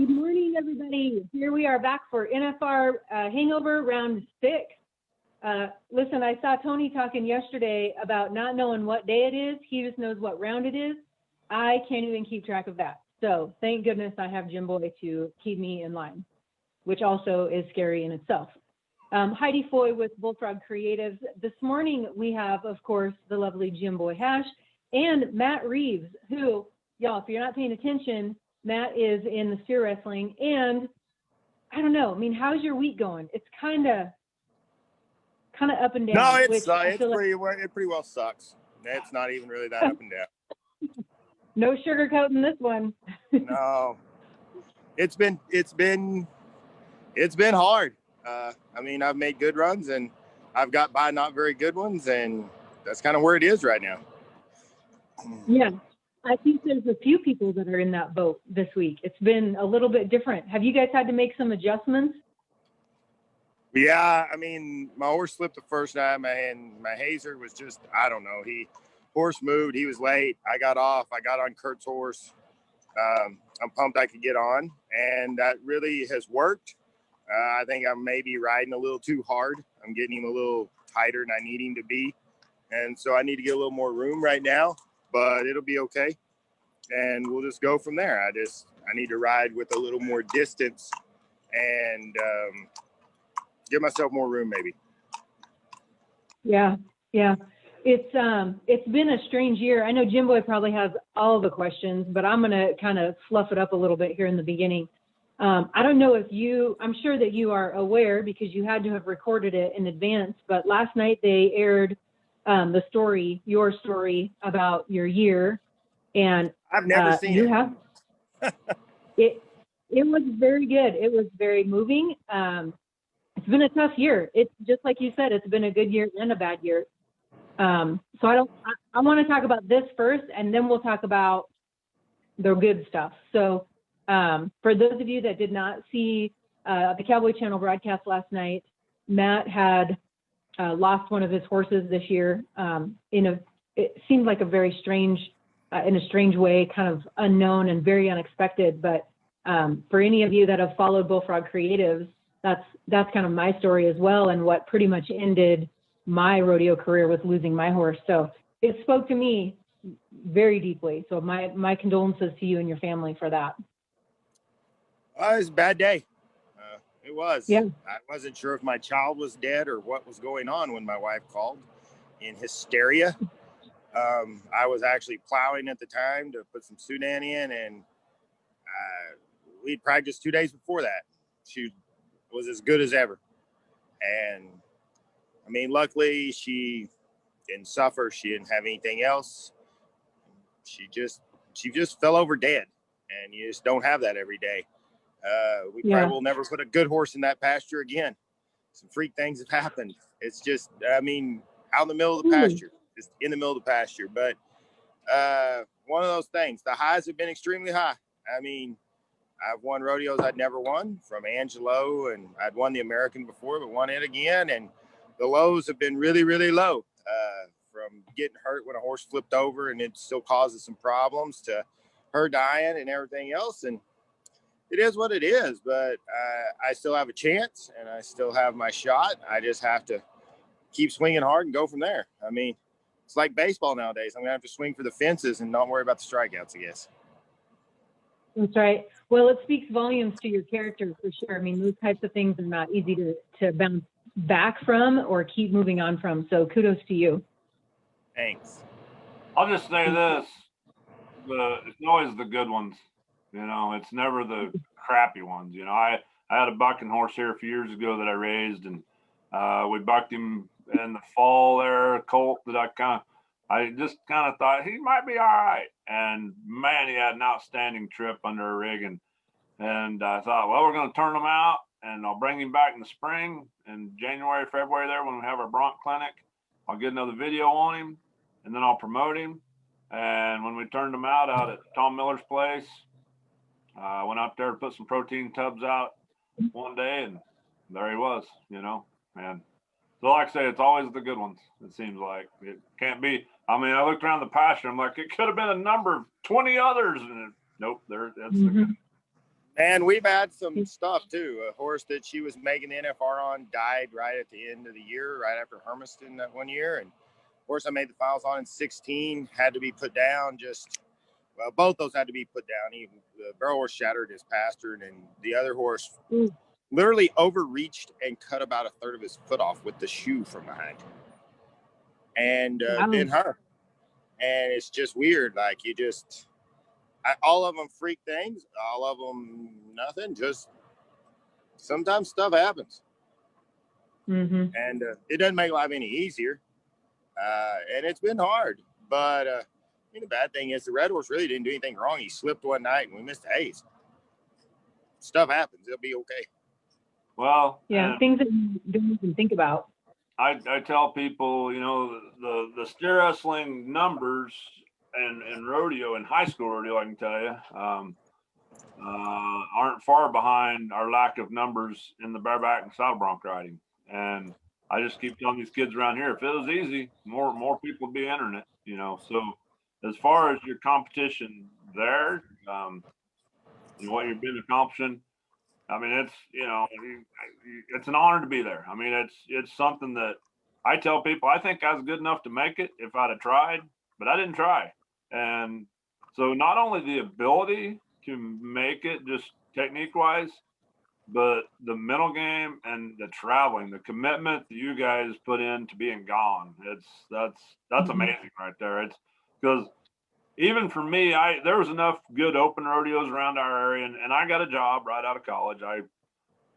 Good morning, everybody. Here we are back for NFR Hangover Round 6. Listen, I saw Tony talking yesterday about not knowing what day it is. He just knows what round it is. I can't even keep track of that. So thank goodness I have Jim Boy to keep me in line, which also is scary in itself. Heidi Foy with Bullfrog Creatives. This morning we have, of course, the lovely Jim Boy Hash and Matt Reeves, who, y'all, if you're not paying attention, Matt is in the steer wrestling, and I don't know. I mean, how's your week going? It's kind of up and down. No, it's it pretty well sucks. It's not even really that up and down. No sugarcoating this one. No, it's been hard. I mean, I've made good runs and I've got by not very good ones, and that's kind of where it is right now. Yeah. I think there's a few people that are in that boat this week. It's been a little bit different. Have you guys had to make some adjustments? Yeah, I mean, my horse slipped the first time, and my hazer was just, I don't know. Horse moved. He was late. I got off. I got on Kurt's horse. I'm pumped I could get on, and that really has worked. I think I'm maybe riding a little too hard. I'm getting him a little tighter than I need him to be, and so I need to get a little more room right now. But it'll be okay, and we'll just go from there. I need to ride with a little more distance and give myself more room, maybe. Yeah. It's been a strange year. I know Jim Boy probably has all the questions, but I'm going to kind of fluff it up a little bit here in the beginning. I don't know if I'm sure that you are aware because you had to have recorded it in advance, but last night they aired your story about your year, and I've never seen it. It was very good. It was very moving. It's been a tough year. It's just like you said, it's been a good year and a bad year. So I want to talk about this first, and then we'll talk about the good stuff. So for those of you that did not see the Cowboy Channel broadcast last night, Matt had lost one of his horses this year it seemed like a very strange, in a strange way, kind of unknown and very unexpected. But for any of you that have followed Bullfrog Creatives, that's kind of my story as well, and what pretty much ended my rodeo career with losing my horse. So it spoke to me very deeply. So my condolences to you and your family for that. It was a bad day. It was. Yeah. I wasn't sure if my child was dead or what was going on when my wife called in hysteria. I was actually plowing at the time to put some Sudan in, and we'd practiced 2 days before that. She was as good as ever. And I mean, luckily she didn't suffer. She didn't have anything else. She just fell over dead, and you just don't have that every day. We probably will never put a good horse in that pasture again. Some freak things have happened. It's just, I mean, out in the middle of the pasture, just in the middle of the pasture. But one of those things, the highs have been extremely high. I mean, I've won rodeos I'd never won, from Angelo, and I'd won the American before, but won it again. And the lows have been really, really low, from getting hurt when a horse flipped over and it still causes some problems, to her dying and everything else. And it is what it is, but I still have a chance, and I still have my shot. I just have to keep swinging hard and go from there. I mean, it's like baseball nowadays. I'm going to have to swing for the fences and not worry about the strikeouts, I guess. That's right. Well, it speaks volumes to your character for sure. I mean, those types of things are not easy to bounce back from or keep moving on from. So kudos to you. Thanks. I'll just say this. It's always the good ones. You know, it's never the crappy ones. You know, I had a bucking horse here a few years ago that I raised, and we bucked him in the fall there, a colt that I just kind of thought he might be all right. And man, he had an outstanding trip under a rig. And I thought, well, we're going to turn him out, and I'll bring him back in the spring, in January, February there, when we have our bronc clinic. I'll get another video on him, and then I'll promote him. And when we turned him out at Tom Miller's place, I went out there to put some protein tubs out one day, and there he was, you know. And so, like I say, it's always the good ones, it seems like. It can't be. I mean, I looked around the pasture, I'm like, it could have been a number of 20 others. And nope, that's the good. And we've had some stuff too. A horse that she was making the NFR on died right at the end of the year, right after Hermiston that one year. And horse I made the finals on in 16 had to be put down. Well, both those had to be put down. The barrel horse shattered his pastern, and the other horse literally overreached and cut about a third of his foot off with the shoe from behind. And then her. And it's just weird. Like all of them freak things, all of them nothing. Just sometimes stuff happens. Mm-hmm. And it doesn't make life any easier. And it's been hard. But the bad thing is the red horse really didn't do anything wrong. He slipped one night and we missed the haze. Stuff happens. It'll be okay. Well, yeah, things that you don't even think about. I tell people, the steer wrestling numbers and rodeo and high school rodeo, I can tell you, aren't far behind our lack of numbers in the bareback and saddle bronc riding. And I just keep telling these kids around here, if it was easy, more people would be entering it, So as far as your competition there, what you've been accomplishing, I mean, it's, it's an honor to be there. I mean, it's something that I tell people, I think I was good enough to make it if I'd have tried, but I didn't try. And so not only the ability to make it just technique wise, but the mental game and the traveling, the commitment that you guys put into being gone. That's amazing right there. It's because even for me, there was enough good open rodeos around our area, and I got a job right out of college. I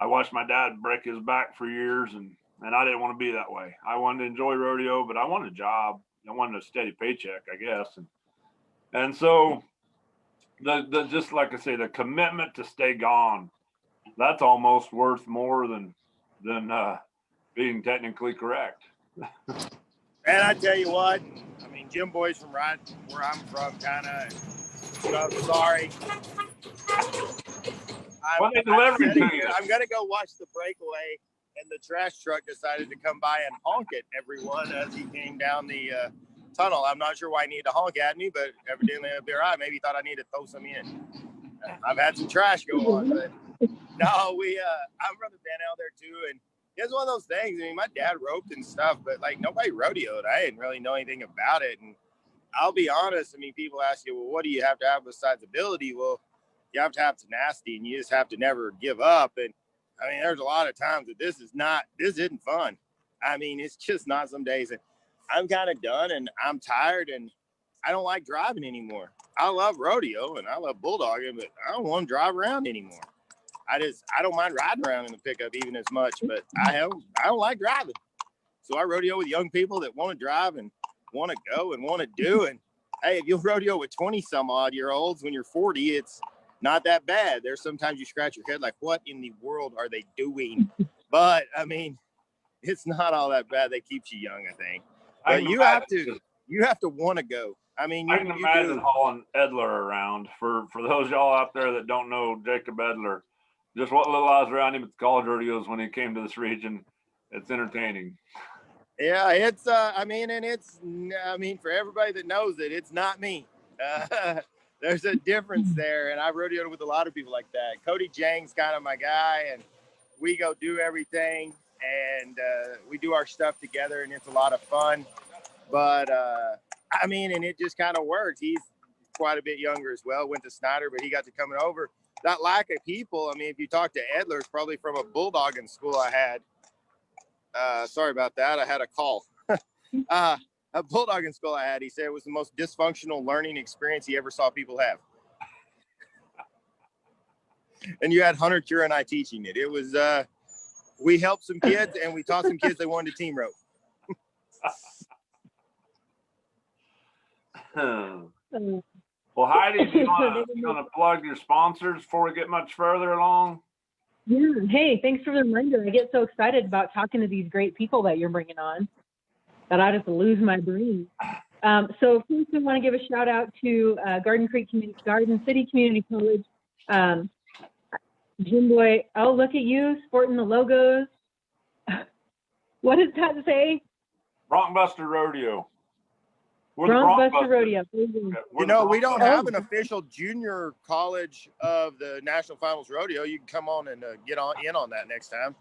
watched my dad break his back for years, and I didn't want to be that way. I wanted to enjoy rodeo, but I wanted a job. I wanted a steady paycheck, I guess. And so the just like I say, the commitment to stay gone, that's almost worth more than being technically correct. And I tell you what, I mean, Jim Boy's from right where I'm from, kind of. So sorry. I'm going to go watch the breakaway, and the trash truck decided to come by and honk at everyone as he came down the tunnel. I'm not sure why he needed to honk at me, but evidently it'll be all right. Maybe he thought I needed to throw some in. I've had some trash go on, but no, I'm from the Van there too, and it's one of those things. I mean, my dad roped and stuff, but like nobody rodeoed. I didn't really know anything about it. And I'll be honest. I mean, people ask you, well, what do you have to have besides ability? Well, you have to have tenacity, and you just have to never give up. And I mean, there's a lot of times that this isn't fun. I mean, it's just not some days. And I'm kind of done, and I'm tired, and I don't like driving anymore. I love rodeo and I love bulldogging, but I don't want to drive around anymore. I don't mind riding around in the pickup even as much, but I don't like driving. So I rodeo with young people that want to drive and want to go and want to do. And hey, if you'll rodeo with 20 some odd year olds when you're 40, it's not that bad. There's sometimes you scratch your head like, what in the world are they doing? But I mean, it's not all that bad. That keeps you young, I think. But you have to want to go. I mean, I can imagine hauling Edler around. For those y'all out there that don't know Jacob Edler, just what little I was around him at the college rodeos when he came to this region, it's entertaining. Yeah, it's I mean, for everybody that knows it, it's not me. There's a difference there, and I've rodeoed with a lot of people like that. Cody Jang's kind of my guy, and we go do everything, and we do our stuff together, and it's a lot of fun. But I mean, and it just kind of works. He's quite a bit younger as well. Went to Snyder, but he got to coming over. That lack of people, I mean, if you talk to Edler, it's probably from a bulldogging school I had. Sorry about that. I had a call. A bulldogging school I had, he said it was the most dysfunctional learning experience he ever saw people have. And you had Hunter Cure and I teaching it. It was, we helped some kids and we taught some kids they wanted to team rope. Well, Heidi, do you want to plug your sponsors before we get much further along? Yeah. Hey, thanks for the reminder. I get so excited about talking to these great people that you're bringing on that I just lose my brain. So first I want to give a shout out to Garden City Community College. Jim Boy, oh, look at you sporting the logos. What does that say? Bronc Buster Rodeo. We're the Bronc Bronc Buster Rodeo. Okay, You know, we don't have an Oh. official junior college of the National Finals Rodeo. You can come on and get on in on that next time.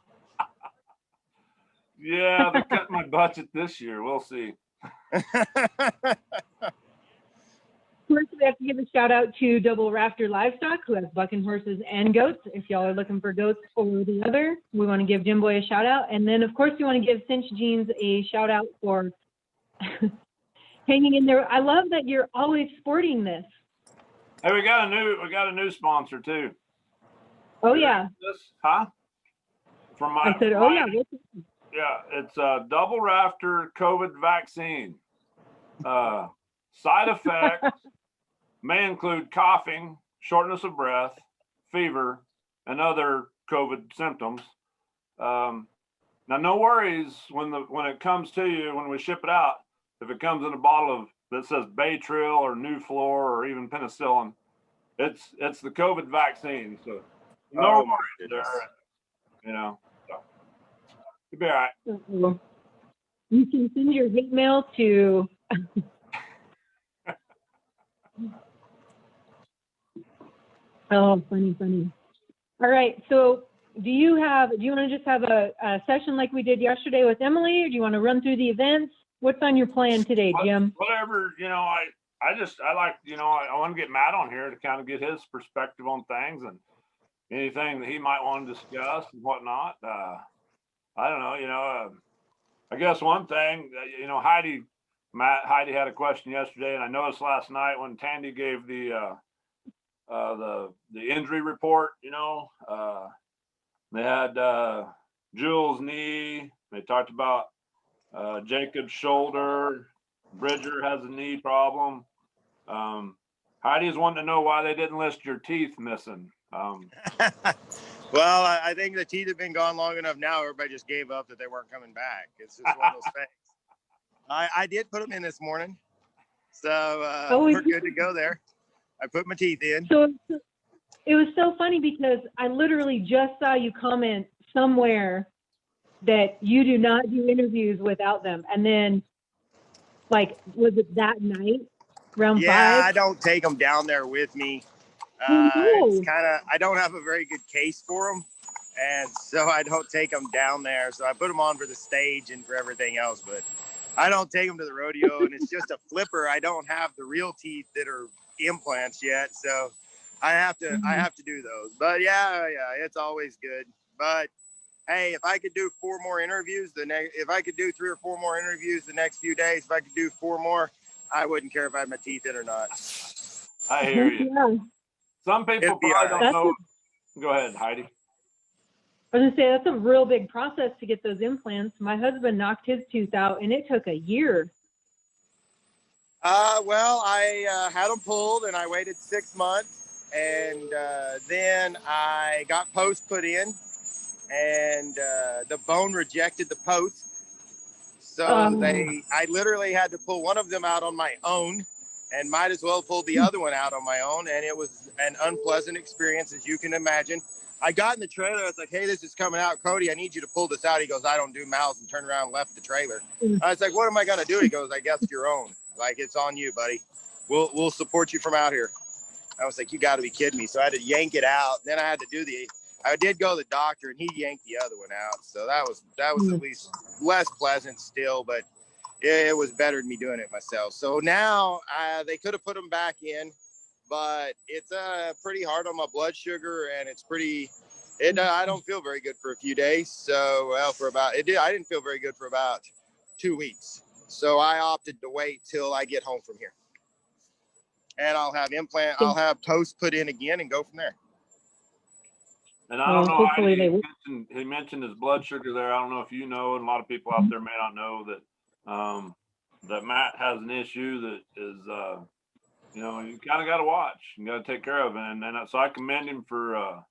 Yeah, they cut my budget this year. We'll see. First, we have to give a shout out to Double Rafter Livestock, who has bucking horses and goats. If y'all are looking for goats or the other, we want to give Jim Boy a shout out. And then, of course, we want to give Cinch Jeans a shout out for hanging in there. I love that you're always sporting this. Hey, we got a new sponsor too. Oh yeah. This, huh? From my. I said, oh yeah. Yeah, it's a Double Rafter COVID vaccine. Side effects may include coughing, shortness of breath, fever, and other COVID symptoms. Now, no worries when it comes to you when we ship it out. If it comes in a bottle that says Baytril or Nuflor or even penicillin, it's the COVID vaccine. So no worries there. You know, so you'll be all right. You can send your hate mail to. Oh, funny. All right. So do you want to just have a session like we did yesterday with Emily, or do you want to run through the events? What's on your plan today, Jim? Whatever, I like, I want to get Matt on here to kind of get his perspective on things and anything that he might want to discuss and whatnot. I don't know, I guess one thing, Heidi had a question yesterday, and I noticed last night when Tandy gave the injury report, they had Jules' knee. They talked about Jacob's shoulder. Bridger has a knee problem. Heidi's wanting to know why they didn't list your teeth missing. Well, I think the teeth have been gone long enough now. Everybody just gave up that they weren't coming back. It's just one of those things. I did put them in this morning, so we're good to go there. I put my teeth in. So it was so funny because I literally just saw you comment somewhere that you do not do interviews without them. And then, was it that night, around 5? Yeah, I don't take them down there with me. It's kind of, I don't have a very good case for them. And so I don't take them down there. So I put them on for the stage and for everything else. But I don't take them to the rodeo. And it's just a flipper. I don't have the real teeth that are implants yet. So I have to do those. But yeah, it's always good. But hey, if I could do 4 more interviews if I could do 3 or 4 more interviews the next few days, if I could do 4 more, I wouldn't care if I had my teeth in or not. I hear you. Yeah. Some people probably don't know. Go ahead, Heidi. I was gonna say that's a real big process to get those implants. My husband knocked his tooth out, and it took a year. Well, I had them pulled, and I waited 6 months, and then I got posts put in, and the bone rejected the post. So I literally had to pull one of them out on my own, and might as well pull the other one out on my own. And it was an unpleasant experience, as you can imagine. I got in the trailer. I was like, hey, this is coming out. Cody, I need you to pull this out. He goes, I don't do mouths, and turned around and left the trailer. I was like, what am I going to do? He goes, I guess your own. Like, it's on you, buddy. We'll support you from out here. I was like, you got to be kidding me. So I had to yank it out. Then I had to I did go to the doctor, and he yanked the other one out. So that was at least less pleasant still, but it was better than me doing it myself. So now they could have put them back in, but it's pretty hard on my blood sugar, and it's pretty. I don't feel very good for a few days. So I didn't feel very good for about 2 weeks. So I opted to wait till I get home from here, and I'll have posts put in again and go from there. And I don't know, he mentioned his blood sugar there. I don't know if you know, and a lot of people out there may not know that Matt has an issue that is, you kind of got to watch. You got to take care of it. And so I commend him for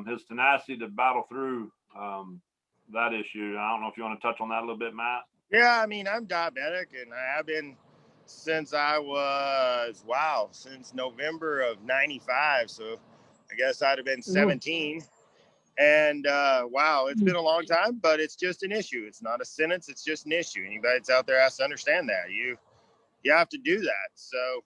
his tenacity to battle through that issue. I don't know if you want to touch on that a little bit, Matt. Yeah, I mean, I'm diabetic, and I have been since since November of 95. So I guess I'd have been 17. And it's been a long time, but it's just an issue. It's not a sentence. It's just an issue. Anybody that's out there has to understand that. you have to do that. So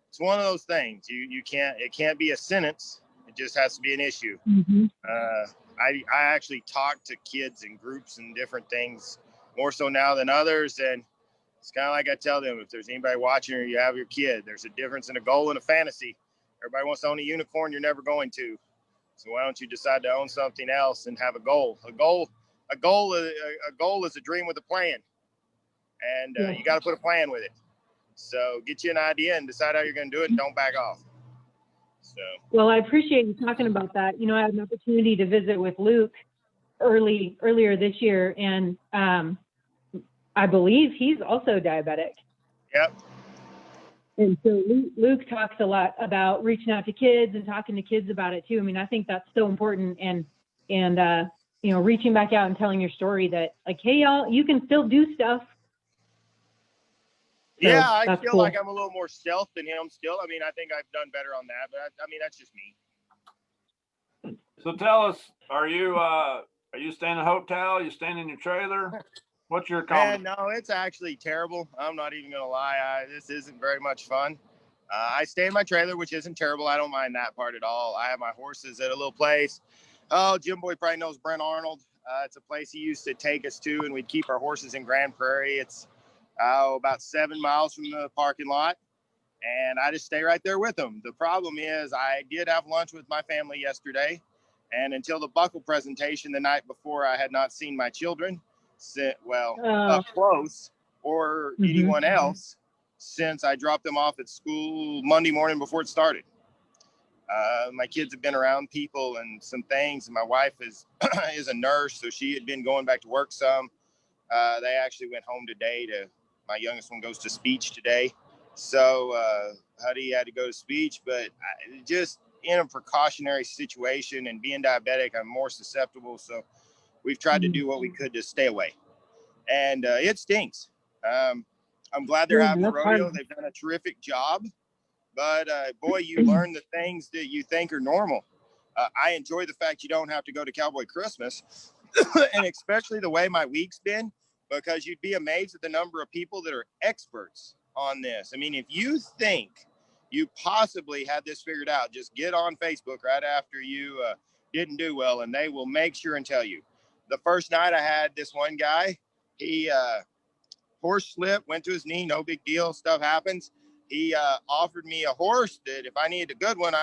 it's one of those things. It can't be a sentence. It just has to be an issue. Mm-hmm. I actually talk to kids in groups and different things more so now than others. And it's kind of like I tell them, if there's anybody watching or you have your kid, there's a difference in a goal and a fantasy. Everybody wants to own a unicorn. You're never going to. So why don't you decide to own something else and have a goal? A goal is a dream with a plan. And you got to put a plan with it. So get you an idea and decide how you're going to do it, and don't back off. So. Well, I appreciate you talking about that. You know, I had an opportunity to visit with Luke earlier this year, and I believe he's also diabetic. Yep. And so Luke talks a lot about reaching out to kids and talking to kids about it too. I mean, I think that's so important, and you know, reaching back out and telling your story that, like, hey, y'all, you can still do stuff. So yeah, I feel cool. like I'm a little more stealth than him still. I mean, I think I've done better on that, but I mean, that's just me. So tell us, are you staying in a hotel? Are you staying in your trailer? What's your comment? Man, no, it's actually terrible. I'm not even going to lie. This isn't very much fun. I stay in my trailer, which isn't terrible. I don't mind that part at all. I have my horses at a little place. Oh, Jim Boy probably knows Brent Arnold. It's a place he used to take us to, and we'd keep our horses in Grand Prairie. It's about 7 miles from the parking lot, and I just stay right there with them. The problem is I did have lunch with my family yesterday, and until the buckle presentation the night before, I had not seen my children, up close, or anyone else, since I dropped them off at school Monday morning before it started. My kids have been around people and some things, and my wife is a nurse, so she had been going back to work some. They actually went home today my youngest one goes to speech today. So Huddy had to go to speech, but just in a precautionary situation and being diabetic, I'm more susceptible. So we've tried to do what we could to stay away. And it stinks. I'm glad they're having the rodeo. They've done a terrific job. But boy, you learn the things that you think are normal. I enjoy the fact you don't have to go to Cowboy Christmas, and especially the way my week's been, because you'd be amazed at the number of people that are experts on this. I mean, if you think you possibly had this figured out, just get on Facebook right after you didn't do well, and they will make sure and tell you. The first night I had this one guy, he horse slipped, went to his knee, no big deal, stuff happens. He offered me a horse that if I needed a good one,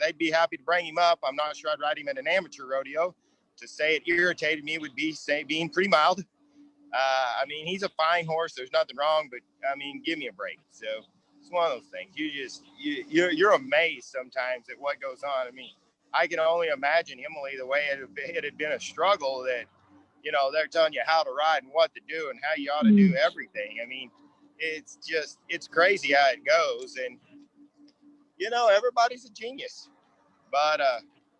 they'd be happy to bring him up. I'm not sure I'd ride him at an amateur rodeo. To say it irritated me would be being pretty mild. I mean, he's a fine horse. There's nothing wrong, but I mean, give me a break. So it's one of those things. You're amazed sometimes at what goes on. I mean, I can only imagine Emily, the way it had been a struggle that, you know, they're telling you how to ride and what to do and how you ought to do everything. I mean, it's crazy how it goes. And, you know, everybody's a genius. But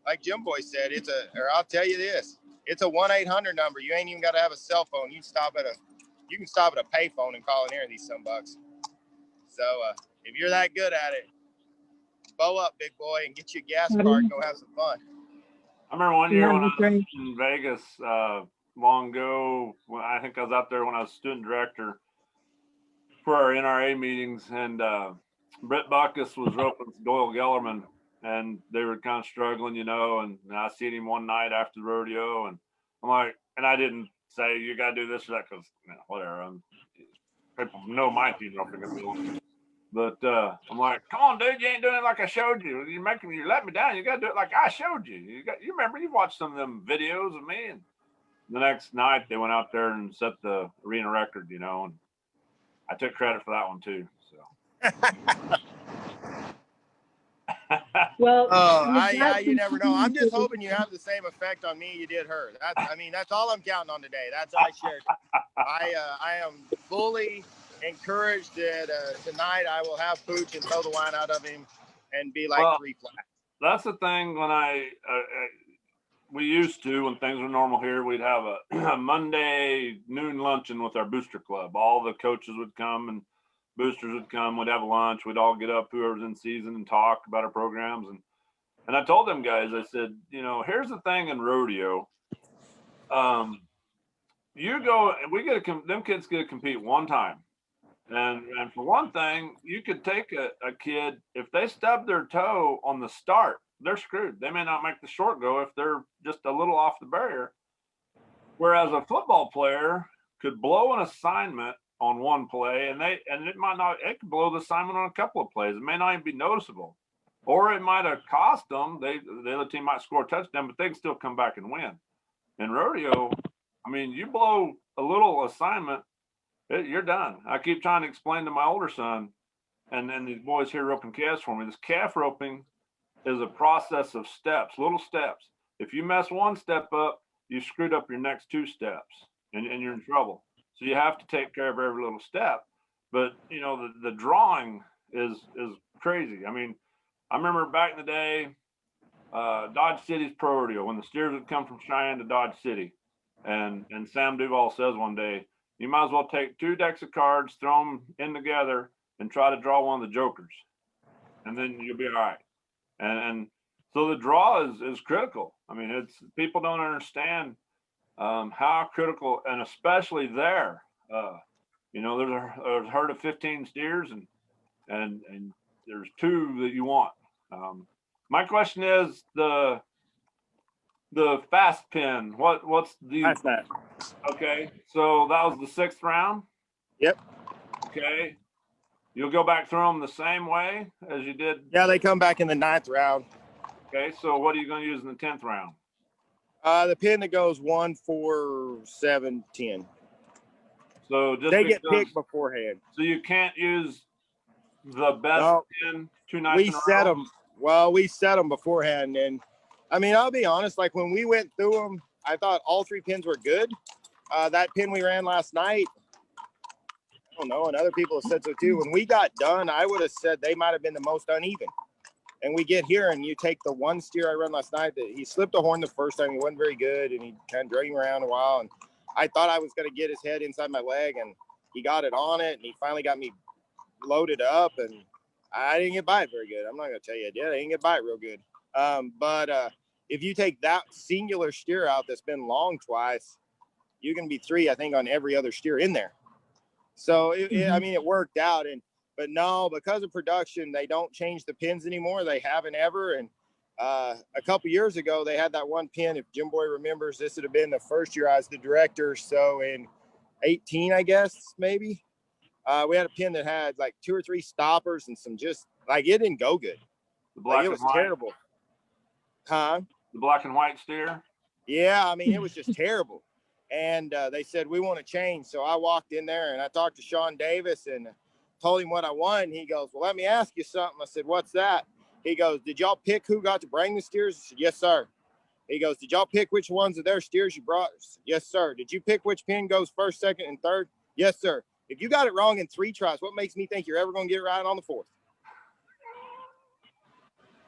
like Jim Boy said, I'll tell you this, it's a 1-800 number. You ain't even got to have a cell phone. You can stop at a payphone and call in here, these sunbucks. So if you're that good at it, bow up, big boy, and get you a gas card and go have some fun. I remember one year when I was in Vegas long ago, I think I was out there when I was student director for our NRA meetings, and Brett Bacchus was roping Doyle Gellerman, and they were kind of struggling, you know, and I seen him one night after the rodeo, and I'm like, and I didn't say, you got to do this or that, because, you know, whatever. People know my team roping ability. But I'm like, come on, dude, you ain't doing it like I showed you. You let me down. You got to do it like I showed you. You remember, you watched some of them videos of me. And the next night they went out there and set the arena record, you know, and I took credit for that one too. So. Well, you never know. I'm just hoping you have the same effect on me you did her. That's all I'm counting on today. That's all I shared. I am fully encouraged that tonight I will have Pooch and throw the wine out of him and be like 3 flat. That's the thing. When we used to, when things were normal here, we'd have a Monday noon luncheon with our booster club. All the coaches would come and boosters would come. We'd have a lunch. We'd all get up, whoever's in season, and talk about our programs. And I told them guys, I said, you know, here's the thing in rodeo. You go, them kids get to compete one time. And for one thing, you could take a kid, if they stub their toe on the start, they're screwed. They may not make the short go if they're just a little off the barrier. Whereas a football player could blow an assignment on one play, and it could blow the assignment on a couple of plays. It may not even be noticeable, or it might have cost them. The other team might score a touchdown, but they can still come back and win. In rodeo, I mean, you blow a little assignment, you're done. I keep trying to explain to my older son, and then these boys here roping calves for me. This calf roping is a process of steps, little steps. If you mess one step up, you screwed up your next two steps, and you're in trouble. So you have to take care of every little step. But you know, the drawing is crazy. I mean, I remember back in the day, Dodge City's pro rodeo, when the steers would come from Cheyenne to Dodge City, and Sam Duval says one day, you might as well take 2 decks of cards, throw them in together, and try to draw one of the jokers, and then you'll be all right. And so the draw is critical. I mean, it's people don't understand how critical, and especially there. You know, there's a herd of 15 steers, and there's 2 that you want. My question is the fast pin. What's the? That's that. Okay, so that was the 6th round. Yep. Okay, you'll go back through them the same way as you did. Yeah, they come back in the 9th round. Okay, so what are you going to use in the 10th round? The pin that goes 1, 4, 7, 10. So just they get picked beforehand. So you can't use the best pin 2 nights we in a set row? them. Well, we set them beforehand, and I mean, I'll be honest. Like when we went through them, I thought all 3 pins were good. That pin we ran last night, I don't know, and other people have said so too. When we got done, I would have said they might have been the most uneven. And we get here, and you take the one steer I run last night that he slipped a horn the first time. He wasn't very good, and he kind of dragged him around a while. And I thought I was going to get his head inside my leg, and he got it on it, and he finally got me loaded up, and I didn't get by it very good. I'm not going to tell you I did. I didn't get by it real good. But if you take that singular steer out that's been long twice, you can be 3, I think, on every other steer in there. So, I mean, it worked out. But no, because of production, they don't change the pins anymore. They haven't ever. And a couple years ago, they had that one pin. If Jim Boy remembers, this would have been the first year I was the director. So in 18, I guess, maybe, we had a pin that had like 2 or 3 stoppers and some just, like, it didn't go good. The black it was and white. terrible. Huh? The black and white steer? Yeah, I mean, it was just terrible. And they said, we want to change. So I walked in there and I talked to Sean Davis and told him what I wanted. He goes, well, let me ask you something. I said, what's that? He goes, did y'all pick who got to bring the steers? I said, yes, sir. He goes, did y'all pick which ones of their steers you brought? I said, yes, sir. Did you pick which pin goes first, second, and third? Yes, sir. If you got it wrong in 3 tries, what makes me think you're ever going to get it right on the 4th?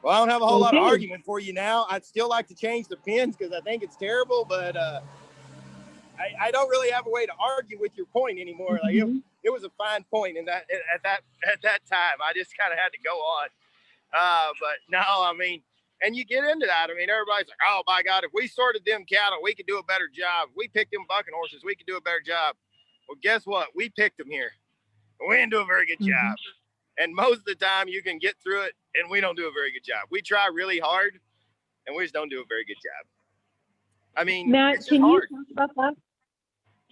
Well, I don't have a whole lot of argument for you now. I'd still like to change the pins because I think it's terrible, but I don't really have a way to argue with your point anymore. Like it was a fine point in that at that time. I just kind of had to go on. But no, I mean, and you get into that. I mean, everybody's like, oh my God, if we sorted them cattle, we could do a better job. If we picked them bucking horses, we could do a better job. Well, guess what? We picked them here. We didn't do a very good job. And most of the time you can get through it and we don't do a very good job. We try really hard and we just don't do a very good job. I mean, Matt, can you talk about that?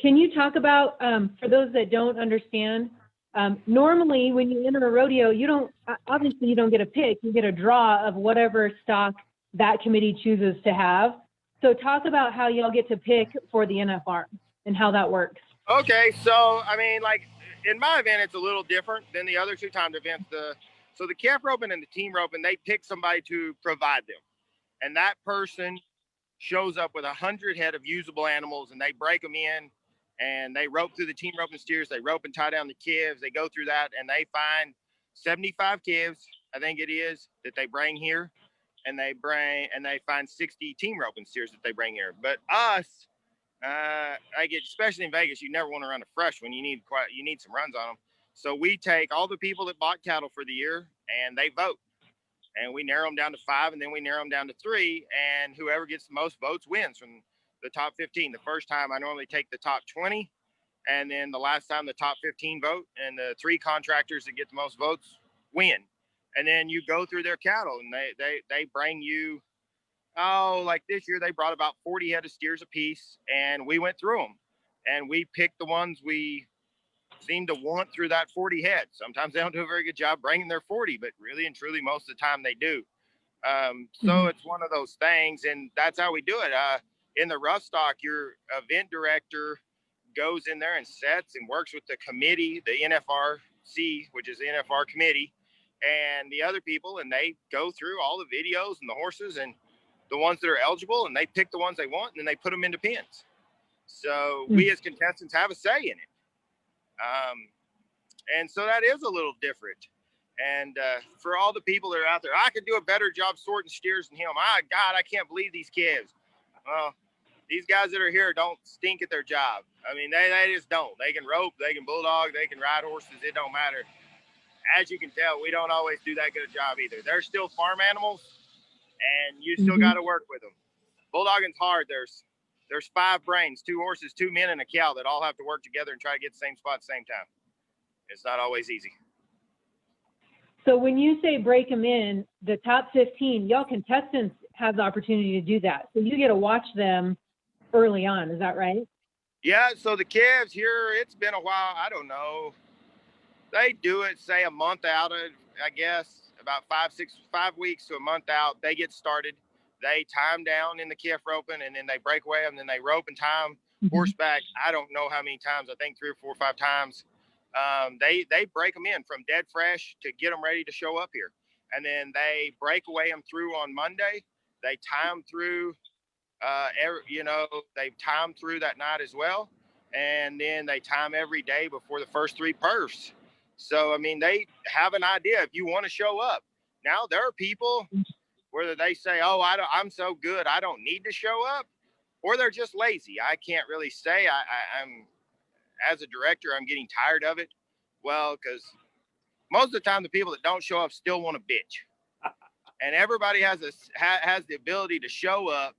Can you talk about, for those that don't understand, normally when you enter a rodeo, obviously you don't get a pick, you get a draw of whatever stock that committee chooses to have. So talk about how y'all get to pick for the NFR and how that works. Okay, so I mean, like in my event, it's a little different than the other 2 timed events. So the calf roping and the team roping, they pick somebody to provide them. And that person shows up with 100 head of usable animals and they break them in and they rope through the team roping steers. They rope and tie down the calves. They go through that and they find 75 calves, I think it is, that they bring here. And they find 60 team roping steers that they bring here. But us, especially in Vegas, you never want to run a fresh one. You need some runs on them. So we take all the people that bought cattle for the year and they vote. And we narrow them down to 5 and then we narrow them down to 3. And whoever gets the most votes wins from the top 15. The first time I normally take the top 20 And then the last time the top 15 vote, and the 3 contractors that get the most votes win. And then you go through their cattle, and they bring you, like this year they brought about 40 head of steers a piece, and we went through them, and we picked the ones we seem to want through that 40 head. Sometimes they don't do a very good job bringing their 40, but really and truly most of the time they do. So it's one of those things, and that's how we do it. In the rough stock, your event director goes in there and sets and works with the committee, the NFRC, which is the NFR committee, and the other people, and they go through all the videos and the horses and the ones that are eligible, and they pick the ones they want, and then they put them into pins. So we as contestants have a say in it. And so that is a little different. And for all the people that are out there, I could do a better job sorting steers than him. God, I can't believe these kids. Well, these guys that are here don't stink at their job. I mean, they just don't. They can rope, they can bulldog, they can ride horses. It don't matter. As you can tell, we don't always do that good a job either. They're still farm animals, and you still got to work with them. Bulldogging's hard. There's 5 brains, 2 horses, 2 men, and a cow that all have to work together and try to get the same spot at the same time. It's not always easy. So when you say break them in, the top 15, y'all contestants have the opportunity to do that. So you get to watch them early on. Is that right? Yeah. So the calves here, it's been a while. I don't know. They do it, say a month out, I guess, about 5 weeks to a month out. They get started. They time down in the calf roping, and then they break away, and then they rope and time horseback. I don't know how many times. I think 3 or 4 or 5 times. They break them in from dead fresh to get them ready to show up here. And then they break away them through on Monday. They time through, they time through that night as well. And then they time every day before the first 3 perfs. So, I mean, they have an idea if you want to show up. Now, there are people, whether they say, oh, I'm so good, I don't need to show up, or they're just lazy. I can't really say. I'm as a director, I'm getting tired of it. Well, because most of the time, the people that don't show up still want to bitch. And everybody has the ability to show up.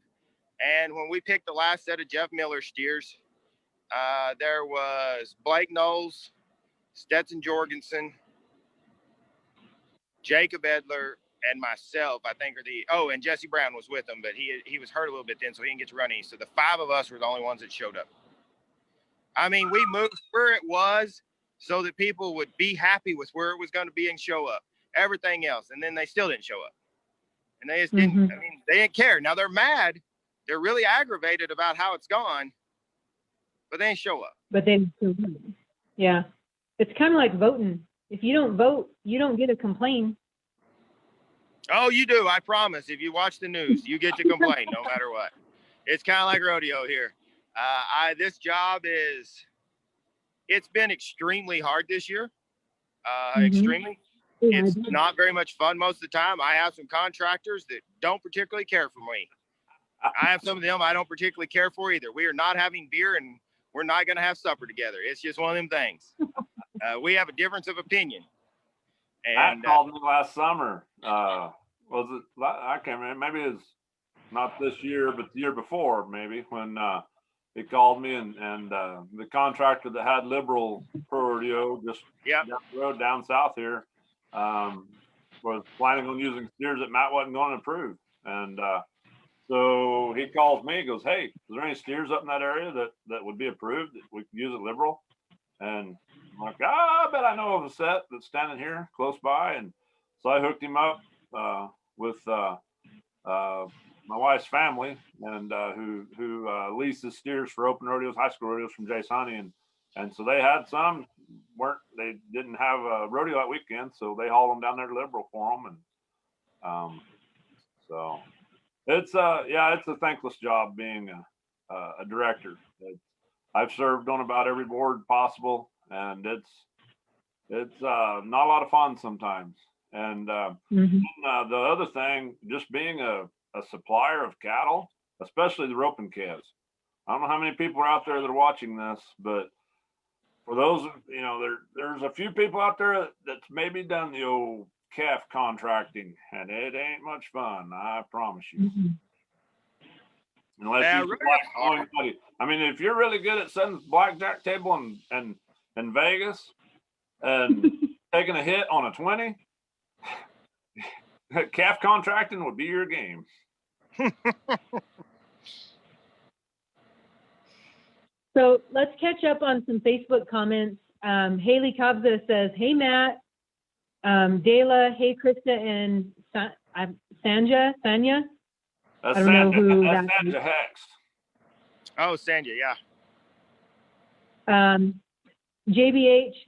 And when we picked the last set of Jeff Miller steers, there was Blake Knowles, Stetson Jorgensen, Jacob Edler, and myself, I think, and Jesse Brown was with him, but he was hurt a little bit then, so he didn't get to run any. So the 5 of us were the only ones that showed up. I mean, we moved where it was so that people would be happy with where it was going to be and show up. Everything else, and then they still didn't show up. And they just didn't, I mean, they didn't care. Now they're mad. They're really aggravated about how it's gone, but they didn't show up. But then, yeah. It's kind of like voting. If you don't vote, you don't get to complain. Oh, you do. I promise. If you watch the news, you get to complain no matter what. It's kind of like rodeo here. This job it's been extremely hard this year. Extremely. It's not very much fun most of the time. I have some contractors that don't particularly care for me. I have some of them I don't particularly care for either. We are not having beer, and we're not going to have supper together. It's just one of them things. We have a difference of opinion. And called me last summer. Was it? I can't remember. Maybe it's not this year, but the year before, maybe, when he called me, and the contractor that had Liberal Pro Rodeo just down the road down south here was planning on using steers that Matt wasn't going to approve. And so he calls me, goes, hey, is there any steers up in that area that would be approved that we could use at Liberal? And I'm like, I bet I know of a set that's standing here close by. And so I hooked him up with my wife's family, and who leases steers for open rodeos, high school rodeos from Jace Honey, and so they had some they didn't have a rodeo that weekend, so they hauled them down there to Liberal for them, and so it's a thankless job being a director. I've served on about every board possible, and it's not a lot of fun sometimes. And the other thing, just being a supplier of cattle, especially the roping calves. I don't know how many people are out there that are watching this, but for those, there's a few people out there that's maybe done the old calf contracting, and it ain't much fun. I promise you. Unless Yeah, you like, I mean, if you're really good at setting the blackjack table in Vegas and taking a hit on a 20, calf contracting would be your game. So let's catch up on some Facebook comments. Haley Kabza says, "Hey Matt, Dela, hey Krista, and Sanja. That's I don't know who that's that is. Sanja Hext. Oh, Sanja, yeah. JBH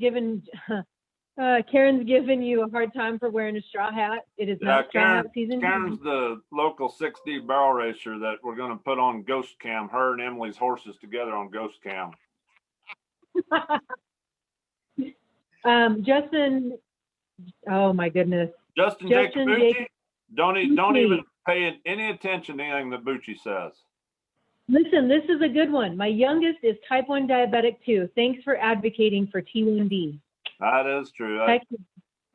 Karen's giving you a hard time for wearing a straw hat. It is not straw hat season. Karen's the local 6D barrel racer that we're going to put on Ghost Cam. Her and Emily's horses together on Ghost Cam. Justin, oh my goodness. Justin Jacobucci, don't even pay any attention to anything that Bucci says. Listen, this is a good one. My youngest is type 1 diabetic too. Thanks for advocating for T1D. That is true.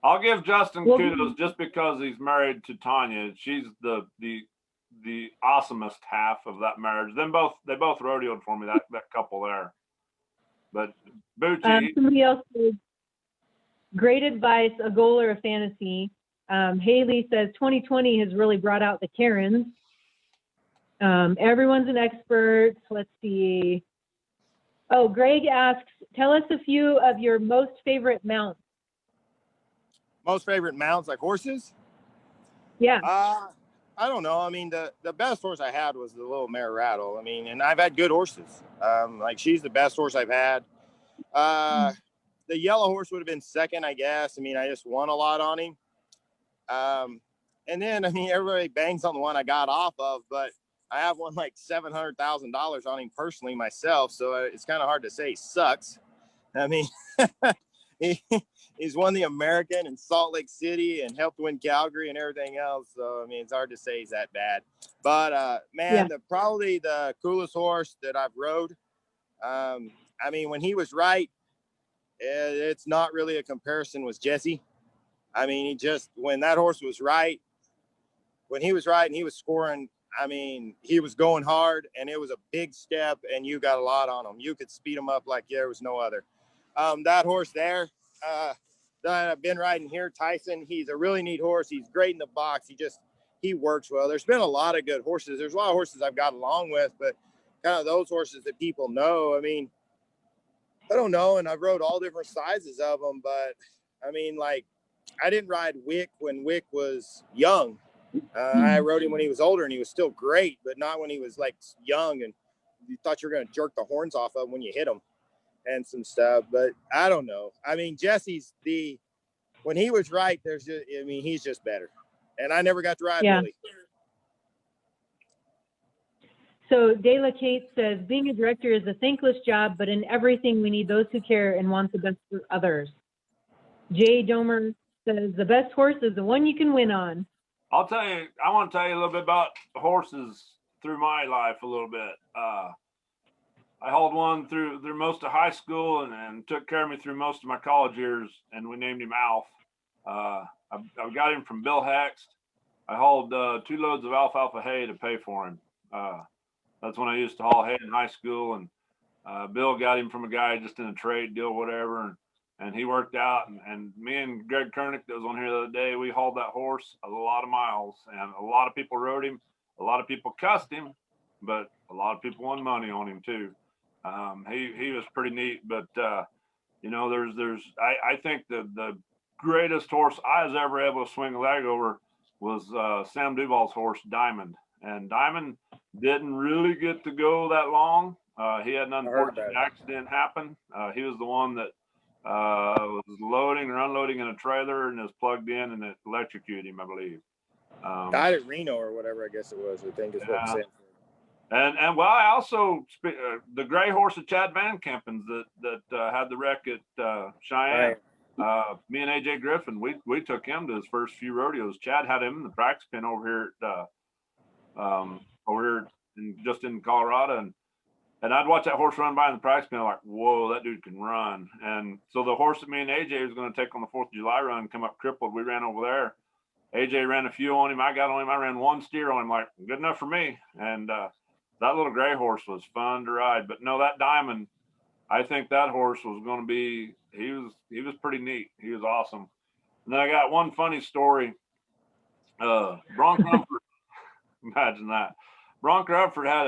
I'll give Justin kudos just because he's married to Tanya. She's the awesomest half of that marriage. They both rodeoed for me, that couple there. But Bucci. Somebody else says, great advice, a goal or a fantasy. Haley says 2020 has really brought out the Karens. Everyone's an expert. Let's see. Oh, Greg asks, tell us a few of your most favorite mounts. Most favorite mounts, like horses? Yeah. I don't know. I mean, the best horse I had was the little mare Rattle. I mean, and I've had good horses. Like she's the best horse I've had. The yellow horse would have been second, I guess. I mean, I just won a lot on him. And then, I mean, everybody bangs on the one I got off of, but I have won like $700,000 on him personally myself. So it's kind of hard to say he sucks. I mean, he's won the American in Salt Lake City and helped win Calgary and everything else. So, I mean, it's hard to say he's that bad. But, man, probably the coolest horse that I've rode. I mean, when he was right, it's not really a comparison, was Jesse. I mean, when that horse was right, when he was right and he was scoring, I mean, he was going hard and it was a big step and you got a lot on him. You could speed him up like there was no other. That horse there that I've been riding here, Tyson, he's a really neat horse. He's great in the box. He works well. There's been a lot of good horses. There's a lot of horses I've got along with, but kind of those horses that people know. I mean, I don't know. And I've rode all different sizes of them, but I mean, like, I didn't ride Wick when Wick was young. I rode him when he was older and he was still great, but not when he was like young and you thought you were going to jerk the horns off of him when you hit him and some stuff. But I don't know. I mean, Jesse's when he was right, he's just better. And I never got to ride Willie. So Dela Kate says, being a director is a thankless job, but in everything we need those who care and want the best for others. Jay Domer says, the best horse is the one you can win on. I want to tell you a little bit about horses through my life a little bit. I held one through most of high school and took care of me through most of my college years, and we named him Alf. I got him from Bill Hext. I hauled 2 loads of alfalfa hay to pay for him. That's when I used to haul hay in high school, and Bill got him from a guy just in a trade deal, whatever, and he worked out. And me and Greg Kernick that was on here the other day, we hauled that horse a lot of miles, and a lot of people rode him. A lot of people cussed him, but a lot of people won money on him too. He was pretty neat, but you know, I think the greatest horse I was ever able to swing a leg over was Sam Duvall's horse Diamond, and Diamond didn't really get to go that long. He had an unfortunate accident happen. He was the one that was loading or unloading in a trailer and was plugged in and it electrocuted him, I believe. Died at Reno or whatever, I guess it was, I think is what it said. And well, I also the gray horse of Chad Van Kempen's that had the wreck at Cheyenne. Right. Me and AJ Griffin, we took him to his first few rodeos. Chad had him in the practice pen over here just in Colorado, and I'd watch that horse run by in the practice pen, like, whoa, that dude can run. And so the horse that me and AJ was going to take on the 4th of July run, come up crippled, we ran over there. AJ ran a few on him. I got on him. I ran 1 steer on him, like, good enough for me. And that little gray horse was fun to ride. But no, that Diamond, I think that horse was going to be, he was pretty neat. He was awesome. And then I got one funny story. Bronk Rumford, imagine that. Bronk Rumford had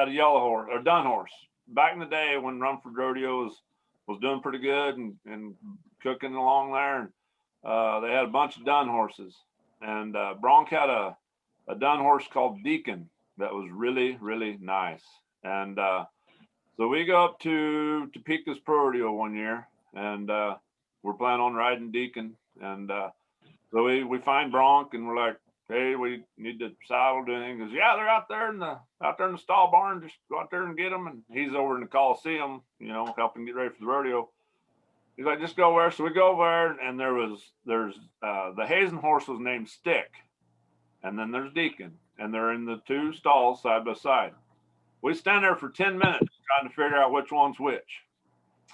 a yellow horse or dun horse back in the day when Rumford Rodeo was doing pretty good and cooking along there. And they had a bunch of dun horses, and Bronk had a dun horse called Deacon that was really, really nice. And so we go up to Topeka's Pro Rodeo one year, and we're planning on riding Deacon. And so we find Bronk, and we're like, hey, we need to saddle. Do anything? He goes, yeah, they're out there in the stall barn. Just go out there and get them. And he's over in the Coliseum, helping get ready for the rodeo. He's like, just go there. So we go over there, and there's the Hazen horse was named Stick, and then there's Deacon, and they're in the two stalls side by side. We stand there for 10 minutes trying to figure out which one's which.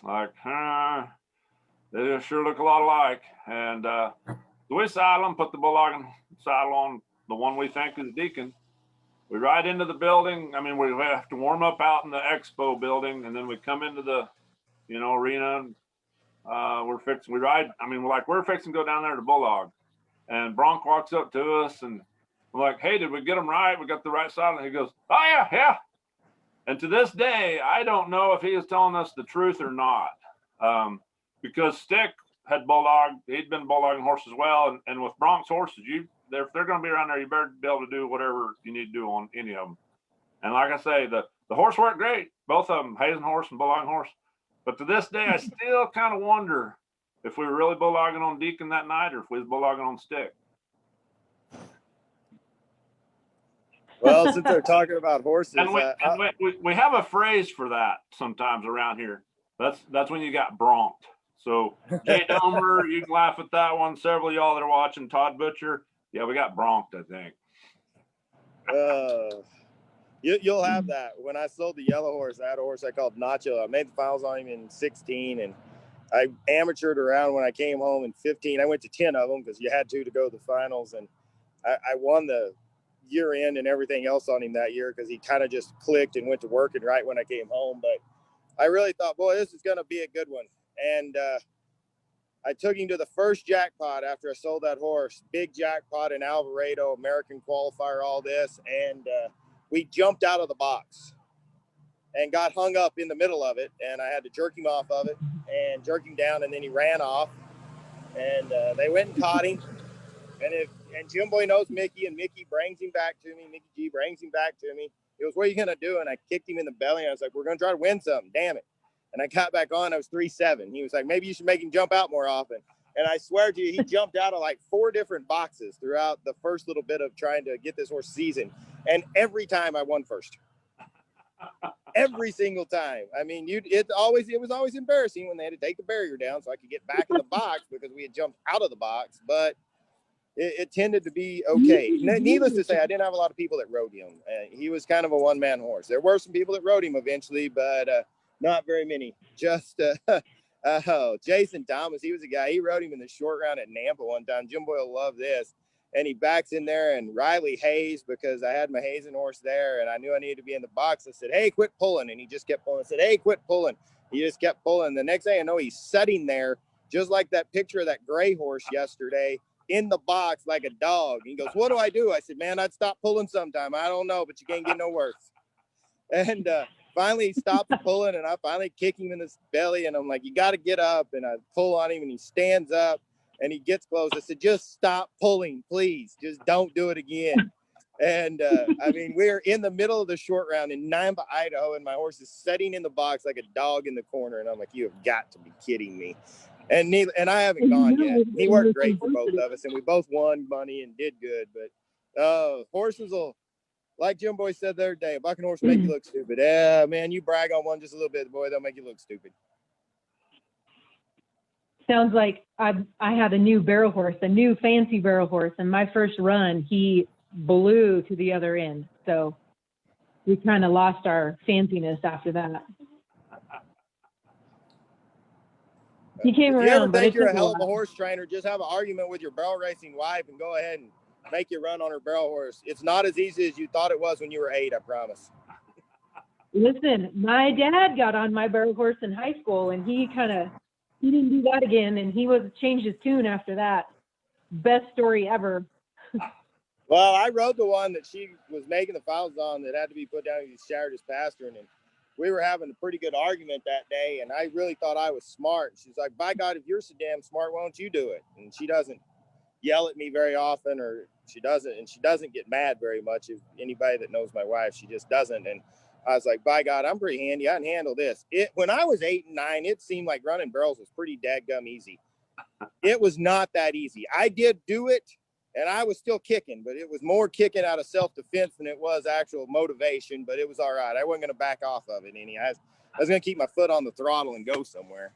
Like, they sure look a lot alike. And so we saddle them, put the bulldogging saddle on the one we think is Deacon. We ride into the building. I mean, we have to warm up out in the expo building, and then we come into the, arena. And, we're fixing to go down there to bulldog. And Bronk walks up to us, and we're like, hey, did we get them right? We got the right saddle. And he goes, oh, yeah. And to this day, I don't know if he is telling us the truth or not, because Stick had bulldogged. He'd been bulldogging horses well, and with Bronk's horses, if they're going to be around there, you better be able to do whatever you need to do on any of them. And like I say, the horse worked great, both of them, Hazen horse and bulldogging horse. But to this day, I still kind of wonder if we were really bulldogging on Deacon that night or if we was bulldogging on Stick. Well, since they're talking about horses, and we have a phrase for that sometimes around here. That's when you got bronked. So Jay Domer, you can laugh at that one. Several of y'all that are watching, Todd Butcher, yeah, we got bronked, I think. You'll have that. When I sold the yellow horse, I had a horse I called Nacho. I made the finals on him in 16, and I amateured around when I came home in 15. I went to 10 of them because you had to go to the finals, and I won the year end and everything else on him that year because he kind of just clicked and went to work and right when I came home. But I really thought, boy, this is going to be a good one. And I took him to the first jackpot after I sold that horse, big jackpot in Alvarado, American qualifier, all this. And we jumped out of the box and got hung up in the middle of it. And I had to jerk him off of it and jerk him down. And then he ran off, and they went and caught him. And Jim Boy knows Mickey, and Mickey brings him back to me. Mickey G brings him back to me. He goes, what are you going to do? And I kicked him in the belly. And I was like, we're going to try to win something. Damn it. And I got back on. I was 3-7. He was like, maybe you should make him jump out more often. And I swear to you, he jumped out of like 4 different boxes throughout the first little bit of trying to get this horse seasoned. And every time I won first. Every single time. I mean, it was always embarrassing when they had to take the barrier down so I could get back in the box because we had jumped out of the box. But it tended to be okay. Needless to say, I didn't have a lot of people that rode him. He was kind of a one-man horse. There were some people that rode him eventually, but not very many. Just Jason Thomas, he was a guy. He rode him in the short round at Nampa one time. Jim Boy will love this. And he backs in there, and Riley Hayes, because I had my Hazen horse there, and I knew I needed to be in the box. I said, hey, quit pulling. And he just kept pulling. I said, hey, quit pulling. He just kept pulling. The next thing I know, he's sitting there, just like that picture of that gray horse yesterday, in the box like a dog. He goes, what do I do? I said, man, I'd stop pulling sometime. I don't know, but you can't get no worse. And finally he stops pulling, and I finally kick him in his belly, and I'm like, you got to get up. And I pull on him, and he stands up, and he gets close. I said, just stop pulling, please. Just don't do it again. And I mean, we're in the middle of the short round in Nampa, Idaho, and my horse is sitting in the box like a dog in the corner. And I'm like, you have got to be kidding me. And I haven't gone yet. He worked great for both of us, and we both won money and did good. But horses will, like Jim Boy said the other day, a bucking horse make you look stupid. Man, you brag on one just a little bit, boy, they'll make you look stupid. Sounds like I had a new barrel horse, a new fancy barrel horse, and my first run, he blew to the other end. So we kind of lost our fanciness after that. He came if around. You ever but think you're a hell of a horse trainer, just have an argument with your barrel racing wife and go ahead and make you run on her barrel horse. It's not as easy as you thought it was when you were 8, I promise. Listen, my dad got on my barrel horse in high school, and he didn't do that again, and he changed his tune after that. Best story ever. Well, I rode the one that she was making the files on that had to be put down because he showered his pastor, and we were having a pretty good argument that day, and I really thought I was smart. She's like, by God, if you're so damn smart, why don't you do it? And she doesn't yell at me very often, or she doesn't get mad very much. If anybody that knows my wife, she just doesn't. And I was like, by God, I'm pretty handy. I can handle this. When I was 8 and 9, it seemed like running barrels was pretty dadgum easy. It was not that easy. I did do it, and I was still kicking, but it was more kicking out of self-defense than it was actual motivation, but it was all right. I wasn't going to back off of it any. I was going to keep my foot on the throttle and go somewhere.